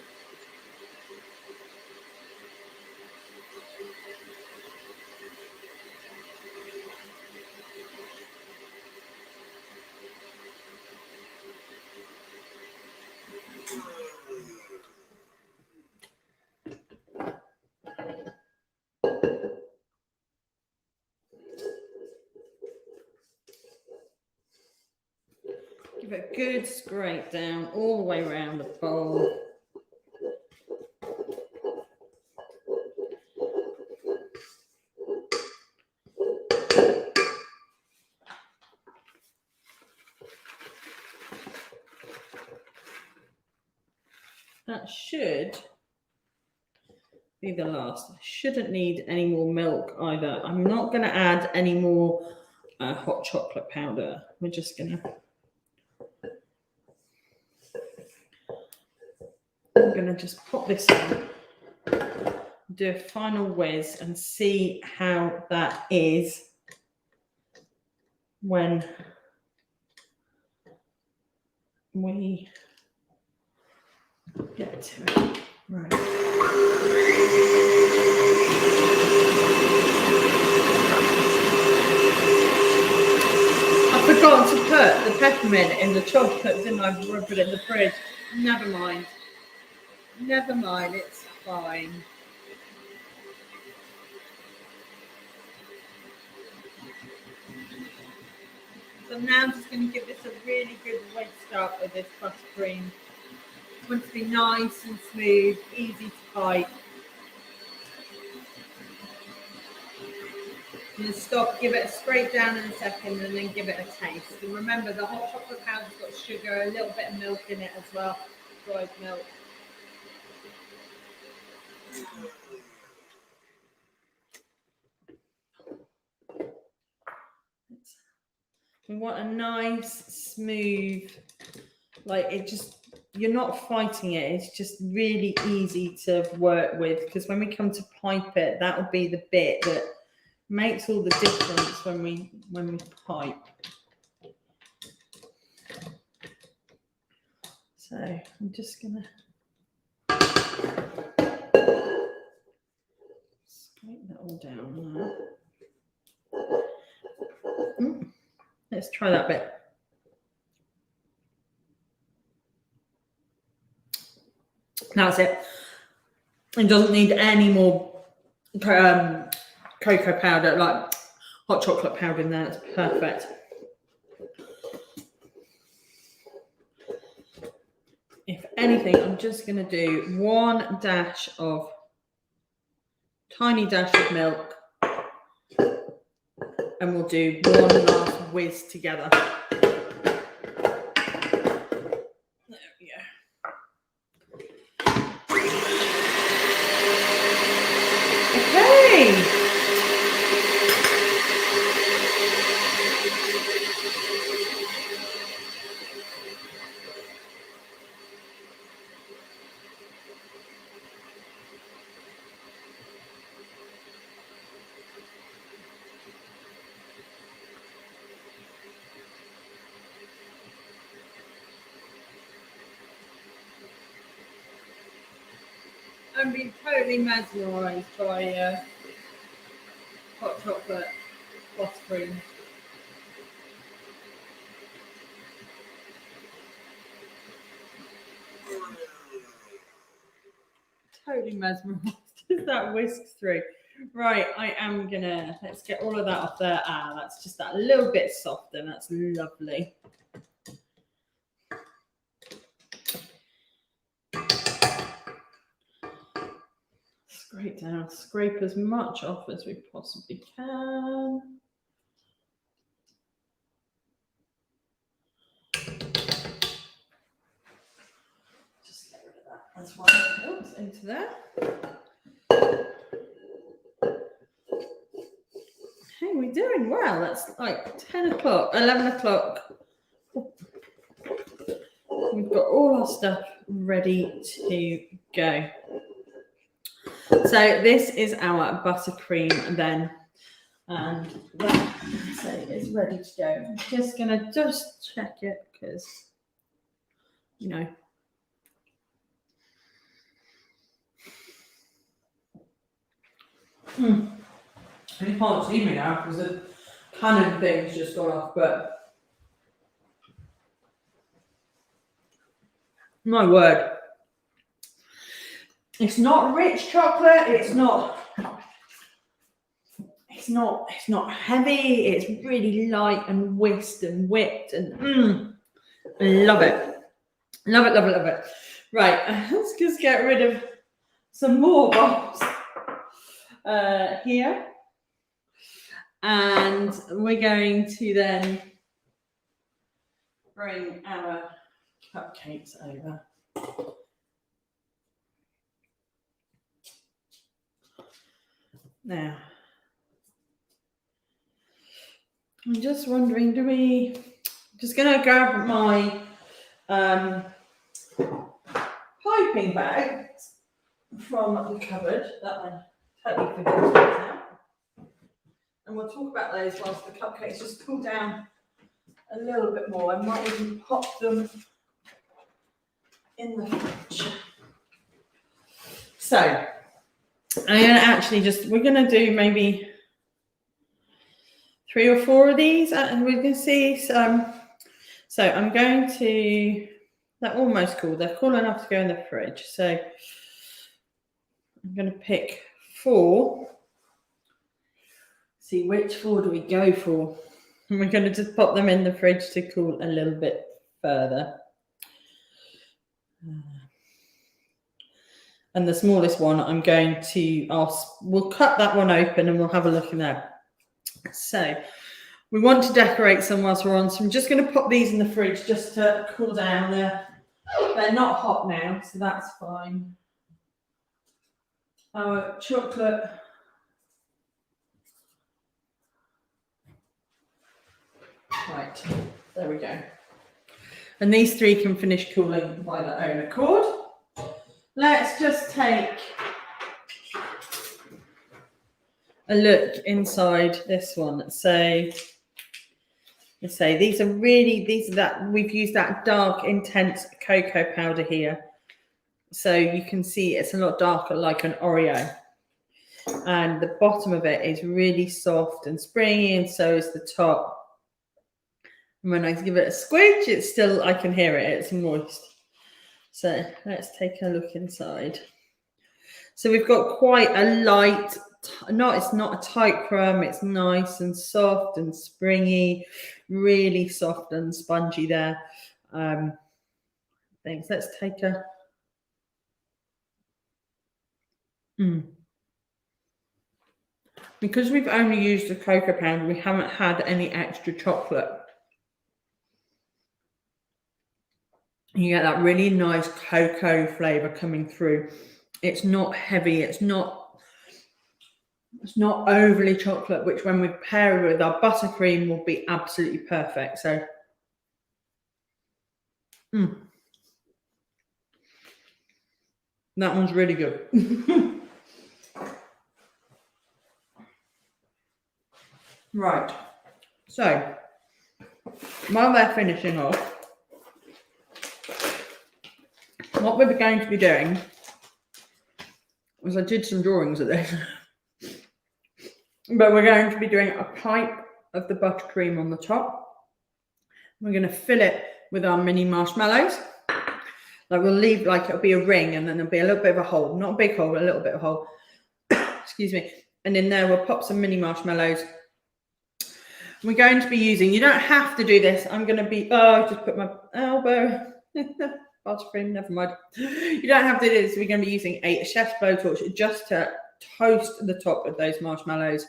Give it a good scrape down all the way around the bowl. That should be the last. I shouldn't need any more milk either. I'm not going to add any more hot chocolate powder. We're just going to... I'm going to just pop this on, do a final whiz and see how that is when we get to it. Right. I forgot to put the peppermint in the chocolate, didn't I? Before I put it in the fridge. Never mind. Never mind, it's fine. So now I'm just going to give this a really good wet start with this buttercream. I want it to be nice and smooth, easy to pipe. And then stop, give it a scrape down in a second, and then give it a taste. And remember, the hot chocolate powder's got sugar, a little bit of milk in it as well, dried milk. We want a nice, smooth, like it just, you're not fighting it. It's just really easy to work with, because when we come to pipe it, that will be the bit that makes all the difference when we pipe. So I'm just gonna scrape that all down now. Let's try that bit. That's it. It doesn't need any more cocoa powder, like hot chocolate powder in there. It's perfect. If anything, I'm just going to do one dash of, tiny dash of milk, and we'll do one last whiz together. There we go. Okay. I'm being totally mesmerised by hot chocolate buttercream. Totally mesmerised as that whisks through. Right, I am gonna, let's get all of that off there. Ah, that's just that little bit softer. That's lovely. Scrape down, scrape as much off as we possibly can. Just get rid of that. That's one. Oops, into there. Hey, we're doing well. That's like 10 o'clock, 11 o'clock. We've got all our stuff ready to go. So this is our buttercream then, and that is ready to go. I'm just gonna check it, because you know. You can't see me now because the cannon thing's just gone off, but my word. It's not rich chocolate, it's not heavy, it's really light and whisked and whipped, and I love it. Love it, love it, love it. Right, let's just get rid of some more bowls here. And we're going to then bring our cupcakes over. Now, I'm just wondering, just going to grab my piping bag from the cupboard that I totally forgot to take out. And we'll talk about those whilst the cupcakes just cool down a little bit more. I might even pop them in the fridge. So, I'm going to actually we're going to do maybe 3 or 4 of these, and we're going to see some. So I'm going to, they're almost cool. They're cool enough to go in the fridge. So I'm going to pick 4. See, which 4 do we go for? And we're going to just pop them in the fridge to cool a little bit further. And the smallest one, I'm going to we'll cut that one open and we'll have a look in there. So we want to decorate some whilst we're on. So I'm just going to pop these in the fridge just to cool down. They're not hot now, so that's fine. Our chocolate right, there we go. And these three can finish cooling by their own accord. Let's just take a look inside this one. So let's say these are that we've used that dark, intense cocoa powder here. So you can see it's a lot darker, like an Oreo. And the bottom of it is really soft and springy, and so is the top. And when I give it a squidge, it's still, I can hear it, it's moist. So let's take a look inside. So we've got quite a light, it's not a tight crumb, it's nice and soft and springy, really soft and spongy there. Thanks. Let's take a Because we've only used the cocoa powder, we haven't had any extra chocolate. You get that really nice cocoa flavor coming through. It's not heavy, it's not overly chocolate, which when we pair it with our buttercream will be absolutely perfect. So that one's really good. Right, so while they're finishing off, what we're going to be doing is I did some drawings of this, but we're going to be doing a pipe of the buttercream on the top. We're going to fill it with our mini marshmallows. Like we'll leave, like it'll be a ring, and then there'll be a little bit of a hole, not a big hole, but a little bit of a hole. Excuse me. And in there we'll pop some mini marshmallows. We're going to be using, you don't have to do this. I'm going to be, I just put my elbow. Buttercream, never mind. You don't have to do this. We're going to be using a chef's blowtorch just to toast the top of those marshmallows.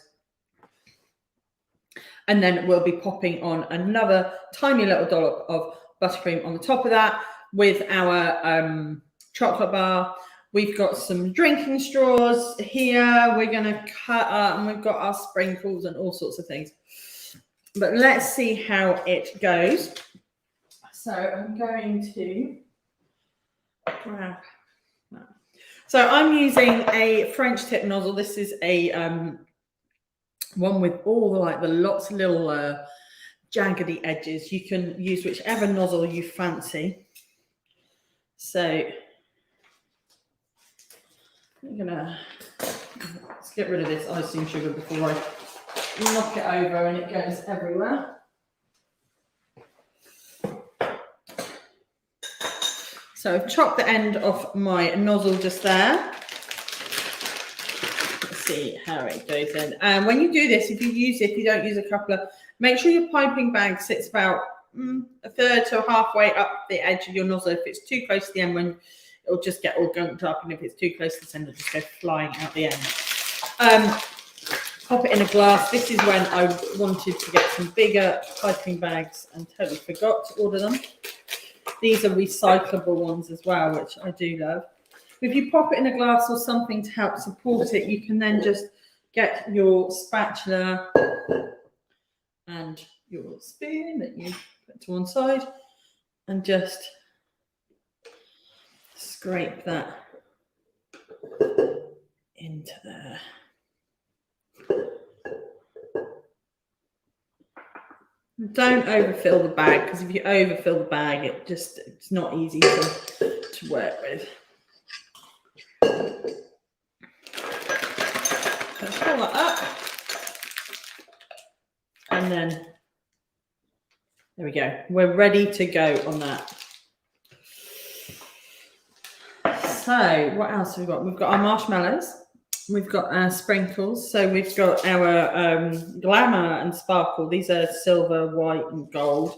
And then we'll be popping on another tiny little dollop of buttercream on the top of that with our chocolate bar. We've got some drinking straws here. We're going to cut up, and we've got our sprinkles and all sorts of things. But let's see how it goes. So I'm going to grab that. So I'm using a French tip nozzle. This is a one with all the lots of little jaggedy edges. You can use whichever nozzle you fancy. So I'm gonna let's get rid of this icing sugar before I knock it over and it goes everywhere. So I've chopped the end off my nozzle just there. Let's see how it goes in. And when you do this, if you don't use a coupler, make sure your piping bag sits about a third to halfway up the edge of your nozzle. If it's too close to the end, it'll just get all gunked up, and if it's too close to the end, it'll just go flying out the end. Pop it in a glass. This is when I wanted to get some bigger piping bags and totally forgot to order them. These are recyclable ones as well, which I do love. If you pop it in a glass or something to help support it, you can then just get your spatula and your spoon that you put to one side and just scrape that into there. Don't overfill the bag, because if you overfill the bag, it's not easy to work with. So pull that up, and then there we go. We're ready to go on that. So what else have we got? We've got our marshmallows. We've got our sprinkles. So we've got our glamour and sparkle. These are silver, white, and gold.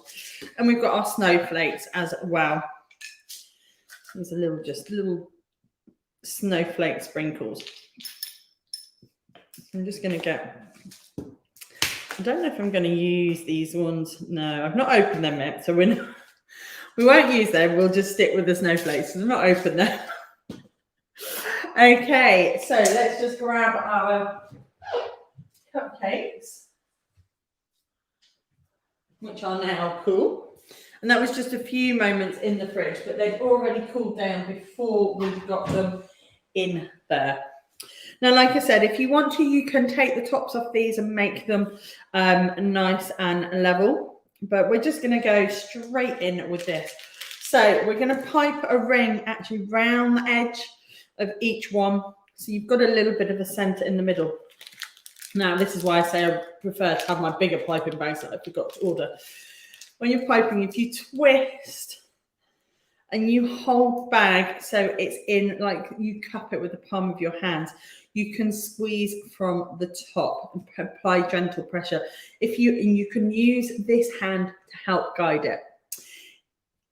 And we've got our snowflakes as well. These are little snowflake sprinkles. I'm just going to get I don't know if I'm going to use these ones. No, I've not opened them yet, so we won't use them. We'll just stick with the snowflakes. I've not opened them. Okay, so let's just grab our cupcakes, which are now cool. And that was just a few moments in the fridge, but they've already cooled down before we've got them in there. Now, like I said, if you want to, you can take the tops off these and make them nice and level. But we're just going to go straight in with this. So we're going to pipe a ring actually round the edge of each one. So you've got a little bit of a centre in the middle. Now, this is why I say I prefer to have my bigger piping bags that I forgot to order. When you're piping, if you twist and you hold bag so it's in, like you cup it with the palm of your hands, you can squeeze from the top and apply gentle pressure. And you can use this hand to help guide it.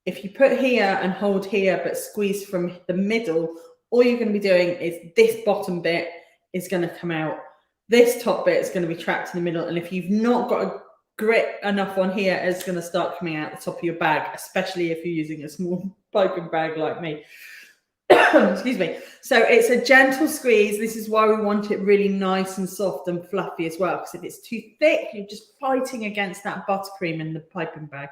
If you put here and hold here but squeeze from the middle, all you're going to be doing is this bottom bit is going to come out. This top bit is going to be trapped in the middle. And if you've not got a grip enough on here, it's going to start coming out the top of your bag, especially if you're using a small piping bag like me. Excuse me. So it's a gentle squeeze. This is why we want it really nice and soft and fluffy as well, because if it's too thick, you're just fighting against that buttercream in the piping bag.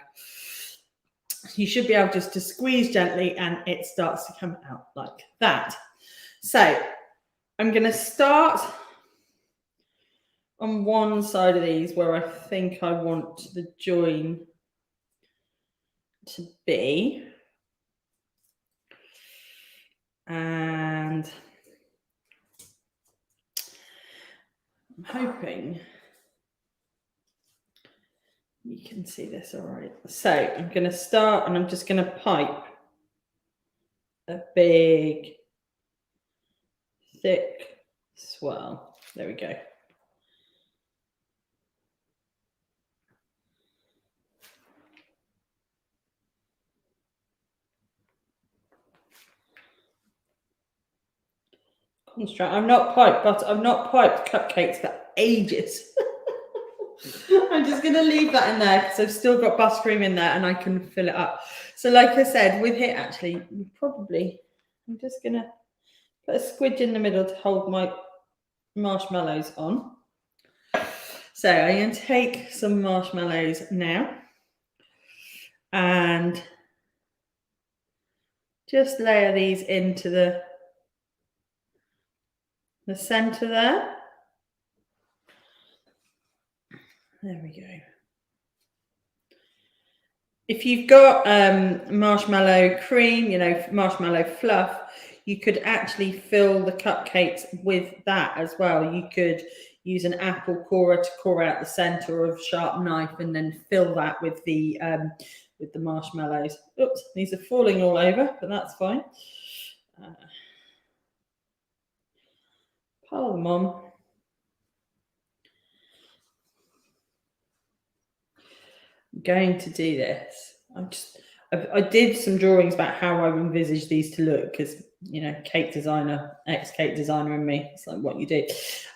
You should be able just to squeeze gently and it starts to come out like that. So I'm going to start on one side of these where I think I want the join to be. And I'm hoping you can see this all right. So I'm going to start and I'm just going to pipe a big, thick swirl. There we go. I've not piped cupcakes for ages. I'm just going to leave that in there because I've still got buttercream in there and I can fill it up. So like I said, with it actually, I'm just going to put a squidge in the middle to hold my marshmallows on. So I'm going to take some marshmallows now and just layer these into the center there. There we go. If you've got marshmallow cream, marshmallow fluff, you could actually fill the cupcakes with that as well. You could use an apple corer to core out the center of a sharp knife and then fill that with the marshmallows. Oops, these are falling all over, but that's fine. Pile them on. I'm going to do this. I did some drawings about how I envisage these to look because, cake designer, ex-cake designer in me, it's like what you do.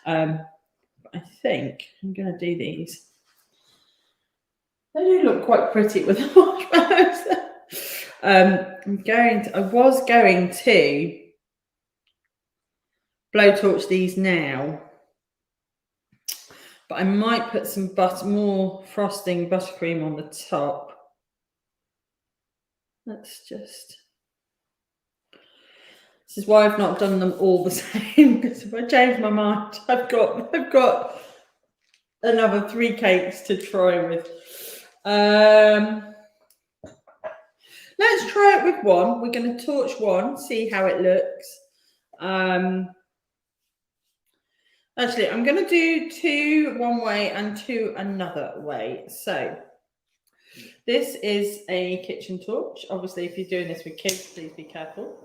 I think I'm going to do these. They do look quite pretty with the marshmallows. I was going to blowtorch these now, but I might put some more frosting buttercream on the top. This is why I've not done them all the same, because if I change my mind, I've got another 3 cakes to try with. Let's try it with one. We're going to torch one, see how it looks. Actually, I'm going to do 2 one way and 2 another way. So this is a kitchen torch. Obviously, if you're doing this with kids, please be careful.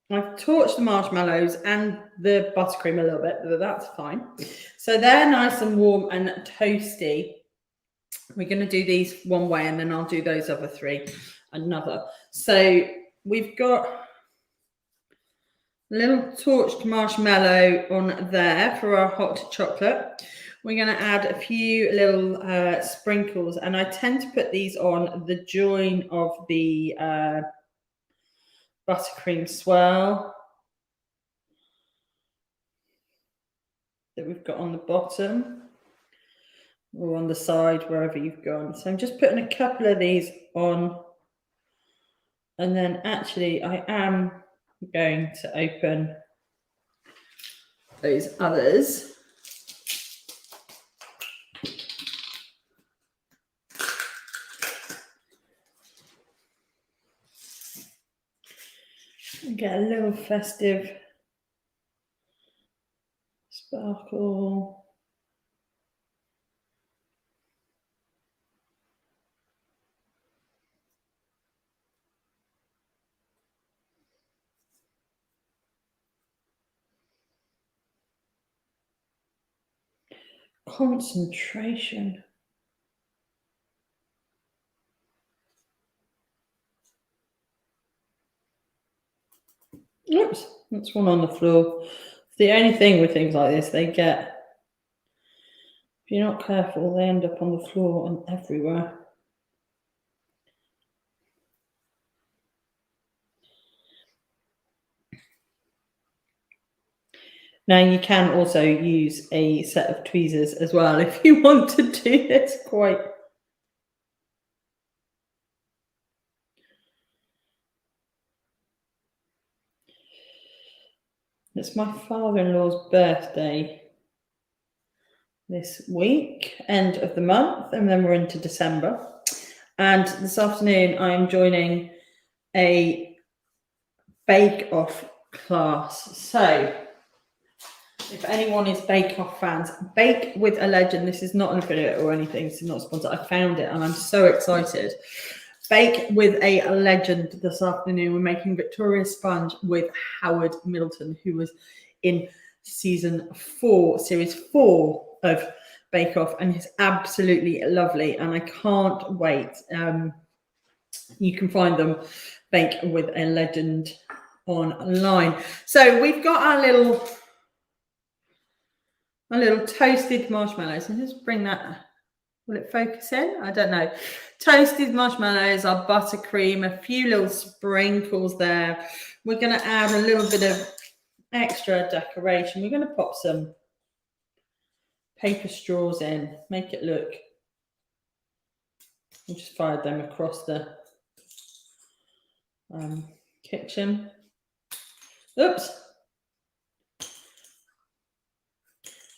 I've torched the marshmallows and the buttercream a little bit, but that's fine. So they're nice and warm and toasty. We're going to do these one way and then I'll do those other three another. So we've got a little torched marshmallow on there for our hot chocolate. We're going to add a few little sprinkles, and I tend to put these on the join of the buttercream swirl that we've got on the bottom or on the side, wherever you've gone. So I'm just putting a couple of these on, and then actually I am going to open those others. And get a little festive sparkle. Concentration. Oops, that's one on the floor. The only thing with things like this, they get, if you're not careful, they end up on the floor and everywhere. Now you can also use a set of tweezers as well if you want to do this quite. It's my father-in-law's birthday this week, end of the month, and then we're into December. And this afternoon I'm joining a bake-off class. So if anyone is bake-off fans, Bake with a Legend. This is not an affiliate or anything. This is not sponsored. I found it and I'm so excited. Bake with a Legend this afternoon. We're making Victoria Sponge with Howard Middleton, who was in season 4, series 4 of Bake Off, and he's absolutely lovely. And I can't wait. You can find them, Bake with a Legend, online. So we've got our little toasted marshmallows, and just bring that. Will it focus in? I don't know. Toasted marshmallows, our buttercream, a few little sprinkles there. We're going to add a little bit of extra decoration. We're going to pop some paper straws in, make it look. I just fired them across the kitchen. Oops.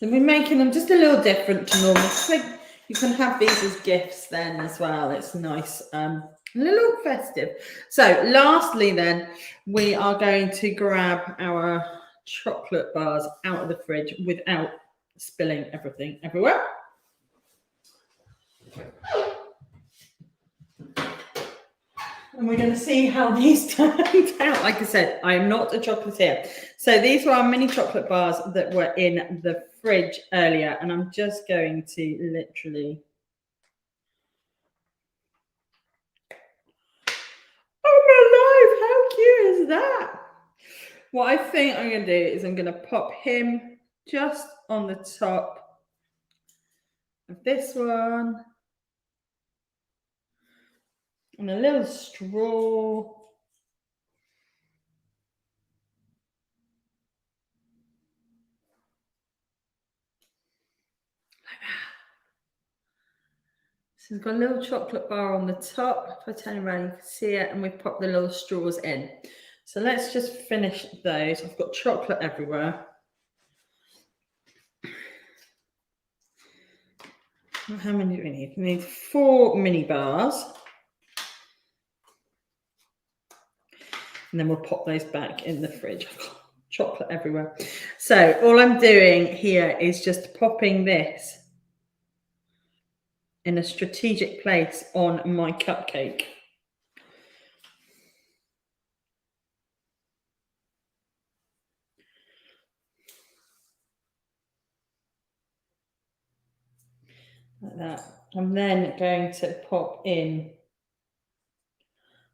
And we're making them just a little different to normal. So you can have these as gifts then as well. It's nice, a little festive. So lastly then, we are going to grab our chocolate bars out of the fridge without spilling everything everywhere. And we're going to see how these turned out. Like I said, I am not a chocolatier. So these were our mini chocolate bars that were in the fridge earlier. And I'm just going to literally... Oh my life, how cute is that? What I think I'm going to do is I'm going to pop him just on the top of this one. And a little straw. So we've got a little chocolate bar on the top. If I turn around, you can see it, and we've popped the little straws in. So let's just finish those. I've got chocolate everywhere. How many do we need? We need 4 mini bars. And then we'll pop those back in the fridge. I've got chocolate everywhere. So all I'm doing here is just popping this in a strategic place on my cupcake. Like that. I'm then going to pop in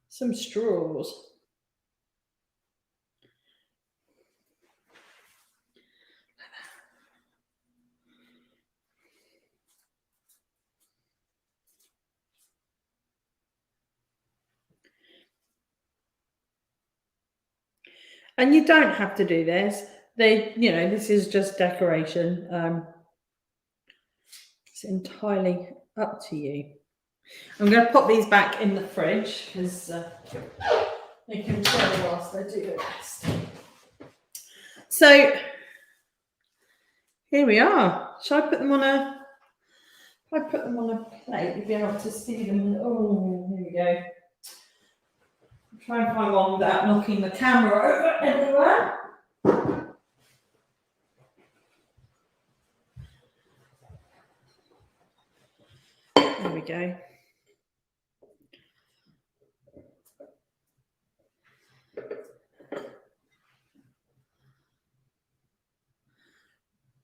some straws. And you don't have to do this. This is just decoration. It's entirely up to you. I'm going to pop these back in the fridge because they can chill whilst I do the rest. So here we are. Shall I put them on a? If I put them on a plate, you'll be able to see them. Oh, here we go. Try and find one without knocking the camera over everywhere. There we go.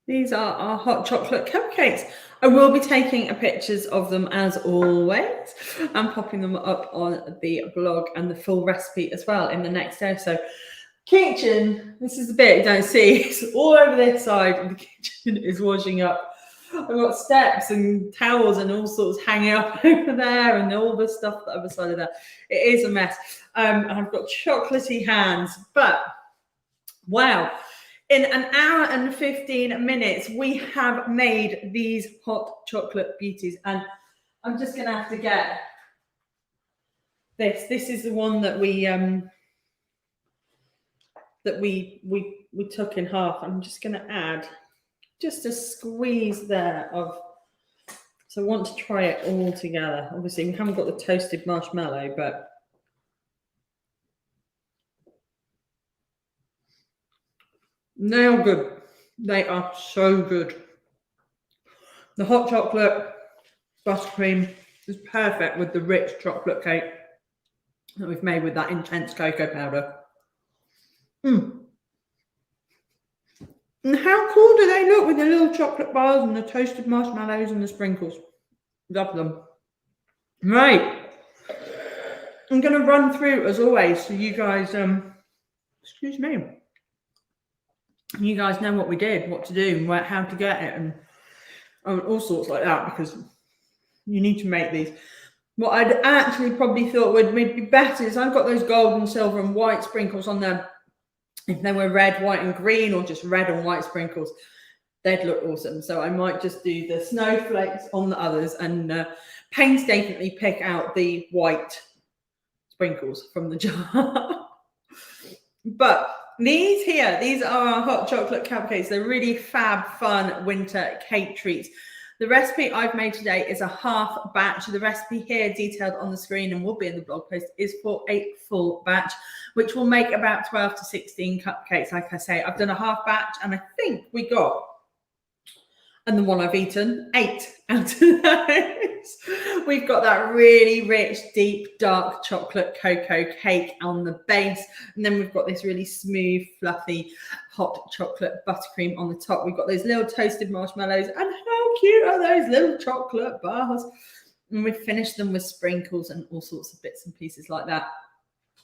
These are our hot chocolate cupcakes. I will be taking pictures of them as always and popping them up on the blog and the full recipe as well in the next day or so. Kitchen, this is the bit you don't see. It's all over this side of the kitchen is washing up. I've got steps and towels and all sorts hanging up over there and all the stuff the other side of that. It is a mess. And I've got chocolatey hands, but wow. In an hour and 15 minutes, we have made these hot chocolate beauties. And I'm just going to have to get this. This is the one that we took in half. I'm just going to add just a squeeze there of. So I want to try it all together. Obviously, we haven't got the toasted marshmallow, but. They are good. They are so good. The hot chocolate buttercream is perfect with the rich chocolate cake that we've made with that intense cocoa powder. And how cool do they look with the little chocolate bars and the toasted marshmallows and the sprinkles? Love them. Right. I'm going to run through as always so you guys, excuse me. You guys know what we did, what to do, and how to get it, and all sorts like that, because you need to make these. What I'd actually probably thought would be better is I've got those gold and silver and white sprinkles on there. If they were red, white, and green, or just red and white sprinkles, they'd look awesome. So I might just do the snowflakes on the others and painstakingly pick out the white sprinkles from the jar. But these are our hot chocolate cupcakes. They're really fab, fun winter cake treats. The recipe I've made today is a half batch. The recipe here detailed on the screen and will be in the blog post is for a full batch, which will make about 12 to 16 cupcakes. Like I say, I've done a half batch and I think we got, and the one I've eaten, 8 out of those. We've got that really rich, deep, dark chocolate cocoa cake on the base. And then we've got this really smooth, fluffy, hot chocolate buttercream on the top. We've got those little toasted marshmallows. And how cute are those little chocolate bars? And we've finished them with sprinkles and all sorts of bits and pieces like that.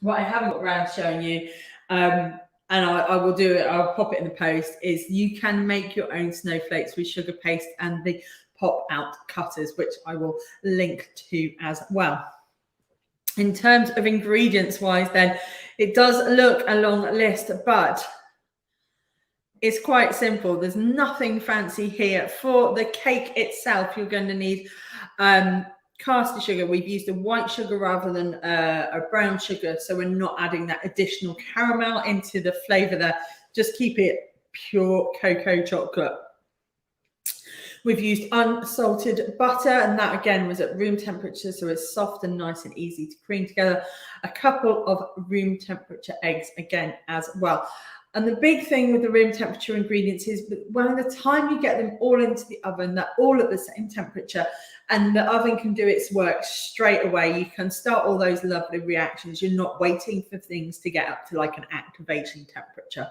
What I haven't got around showing you, and I will do it, I'll pop it in the post, is you can make your own snowflakes with sugar paste and the pop out cutters, which I will link to as well. In terms of ingredients wise then, it does look a long list, but it's quite simple. There's nothing fancy here. For the cake itself, you're going to need caster sugar. We've used a white sugar rather than a brown sugar, so we're not adding that additional caramel into the flavor there. Just keep it pure cocoa chocolate. We've used unsalted butter, and that again was at room temperature, so it's soft and nice and easy to cream together. A couple of room temperature eggs again as well. And the big thing with the room temperature ingredients is that by the time you get them all into the oven, they're all at the same temperature, and the oven can do its work straight away. You can start all those lovely reactions. You're not waiting for things to get up to like an activation temperature.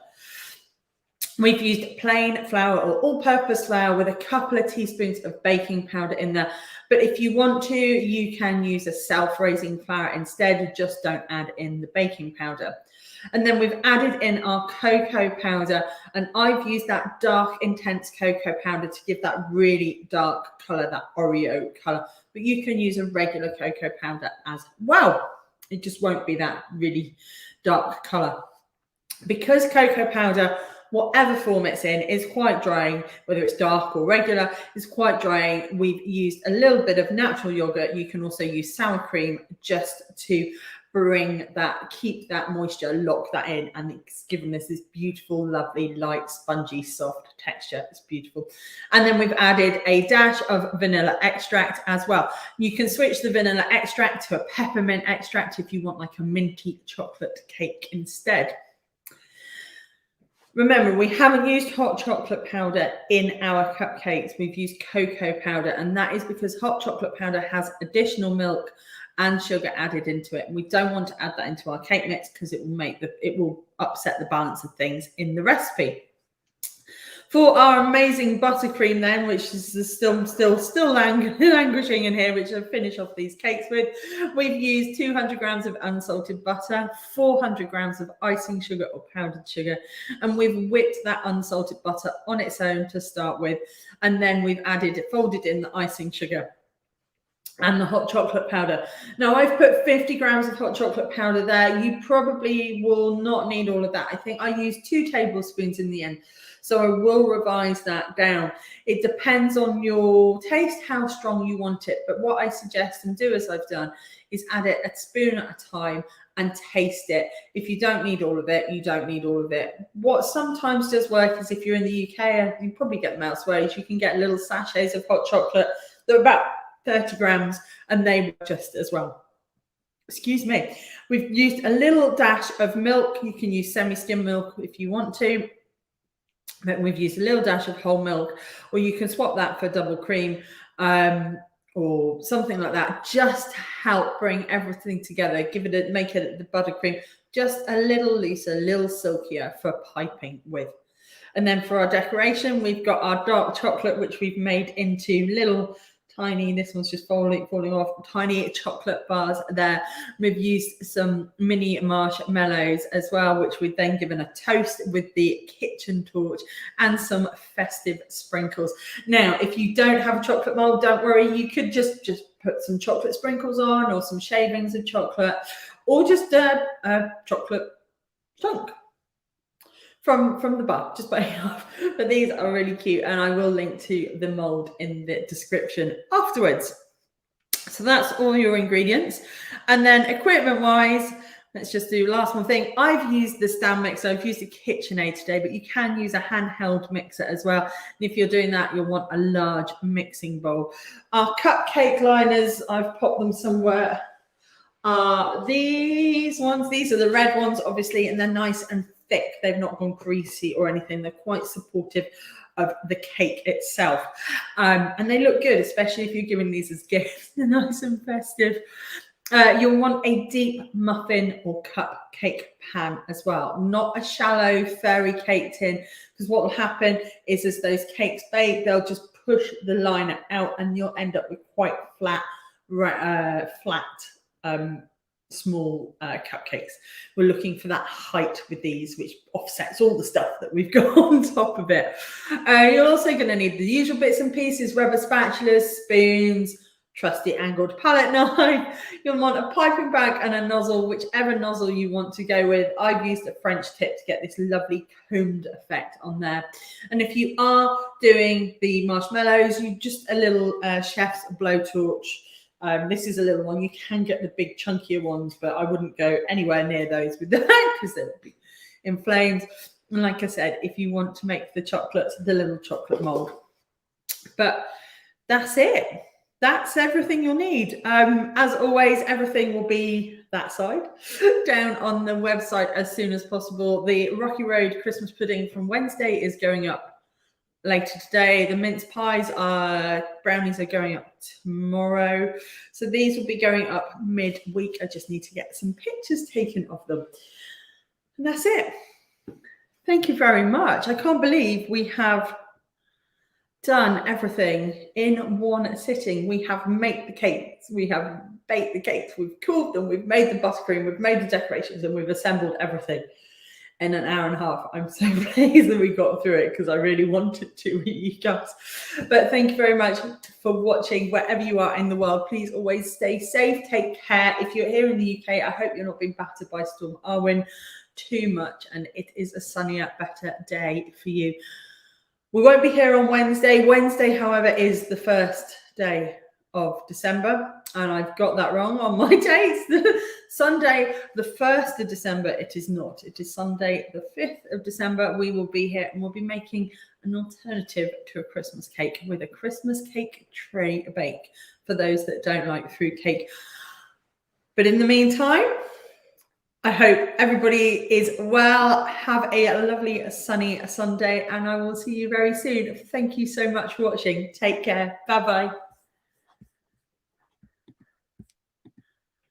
We've used plain flour or all-purpose flour with a couple of teaspoons of baking powder in there. But if you want to, you can use a self-raising flour instead. Just don't add in the baking powder. And then we've added in our cocoa powder, and I've used that dark, intense cocoa powder to give that really dark color, that Oreo color. But you can use a regular cocoa powder as well. It just won't be that really dark color. Because cocoa powder, whatever form it's in, is quite drying, whether it's dark or regular, is quite drying. We've used a little bit of natural yogurt. You can also use sour cream just to bring that, keep that moisture, lock that in, and it's given us this beautiful, lovely, light, spongy, soft texture. It's beautiful. And then we've added a dash of vanilla extract as well. You can switch the vanilla extract to a peppermint extract if you want like a minty chocolate cake instead. Remember, we haven't used hot chocolate powder in our cupcakes. We've used cocoa powder, and that is because hot chocolate powder has additional milk and sugar added into it. And we don't want to add that into our cake mix because it will upset the balance of things in the recipe. For our amazing buttercream then, which is still languishing in here, which I'll finish off these cakes with, we've used 200 grams of unsalted butter, 400 grams of icing sugar or powdered sugar, and we've whipped that unsalted butter on its own to start with, and then we've folded in the icing sugar and the hot chocolate powder. Now I've put 50 grams of hot chocolate powder there. You probably will not need all of that. I think I used 2 tablespoons in the end. So I will revise that down. It depends on your taste, how strong you want it. But what I suggest and do as I've done is add it a spoon at a time and taste it. If you don't need all of it, you don't need all of it. What sometimes does work is if you're in the UK, and you probably get them elsewhere, is you can get little sachets of hot chocolate. They're about 30 grams and they work just as well. Excuse me. We've used a little dash of milk. You can use semi-skim milk if you want to. But we've used a little dash of whole milk, or you can swap that for double cream or something like that, just to help bring everything together, make it the buttercream just a little looser, a little silkier for piping with. And then for our decoration, we've got our dark chocolate, which we've made into little tiny, this one's just falling off, tiny chocolate bars there. We've used some mini marshmallows as well, which we've then given a toast with the kitchen torch and some festive sprinkles. Now, if you don't have a chocolate mold, don't worry, you could just put some chocolate sprinkles on, or some shavings of chocolate, or just a chocolate chunk from the bar, just by half. But these are really cute, and I will link to the mold in the description afterwards. So that's all your ingredients. And then equipment wise, let's just do last one thing. I've used the stand mixer. I've used a KitchenAid today, but you can use a handheld mixer as well. And if you're doing that, you'll want a large mixing bowl. Our cupcake liners, I've popped them somewhere. These ones, these are the red ones, obviously, and they're nice and thick. They've not gone greasy or anything. They're quite supportive of the cake itself, and they look good, especially if you're giving these as gifts. They're nice and festive. You'll want a deep muffin or cupcake pan as well, not a shallow fairy cake tin, because what will happen is as those cakes bake, they'll just push the liner out and you'll end up with quite flat small cupcakes. We're looking for that height with these, which offsets all the stuff that we've got on top of it. You're also going to need the usual bits and pieces: rubber spatulas, spoons, trusty angled palette knife. You'll want a piping bag and a nozzle, whichever nozzle you want to go with. I've used a French tip to get this lovely combed effect on there. And if you are doing the marshmallows, you just a little chef's blowtorch. This is a little one. You can get the big chunkier ones, but I wouldn't go anywhere near those with that because they'll be inflamed. And like I said, if you want to make the chocolates, the little chocolate mold. But that's it. That's everything you'll need. As always, everything will be that side down on the website as soon as possible. The Rocky Road Christmas pudding from Wednesday is going up later today. The mince brownies are going up tomorrow. So these will be going up midweek. I just need to get some pictures taken of them. And that's it. Thank you very much. I can't believe we have done everything in one sitting. We have made the cakes, we have baked the cakes, we've cooled them, we've made the buttercream, we've made the decorations, and we've assembled everything in an hour and a half. I'm so pleased that we got through it because I really wanted to with you guys. But thank you very much for watching wherever you are in the world. Please always stay safe, take care. If you're here in the UK, I hope you're not being battered by Storm Arwen too much, and it is a sunnier, better day for you. We won't be here on Wednesday. Wednesday, however, is the first day of December, and I've got that wrong on my dates. Sunday, the 1st of December, it is not. It is Sunday, the 5th of December. We will be here and we'll be making an alternative to a Christmas cake with a Christmas cake tray bake for those that don't like fruit cake. But in the meantime, I hope everybody is well. Have a lovely sunny Sunday, and I will see you very soon. Thank you so much for watching. Take care. Bye-bye.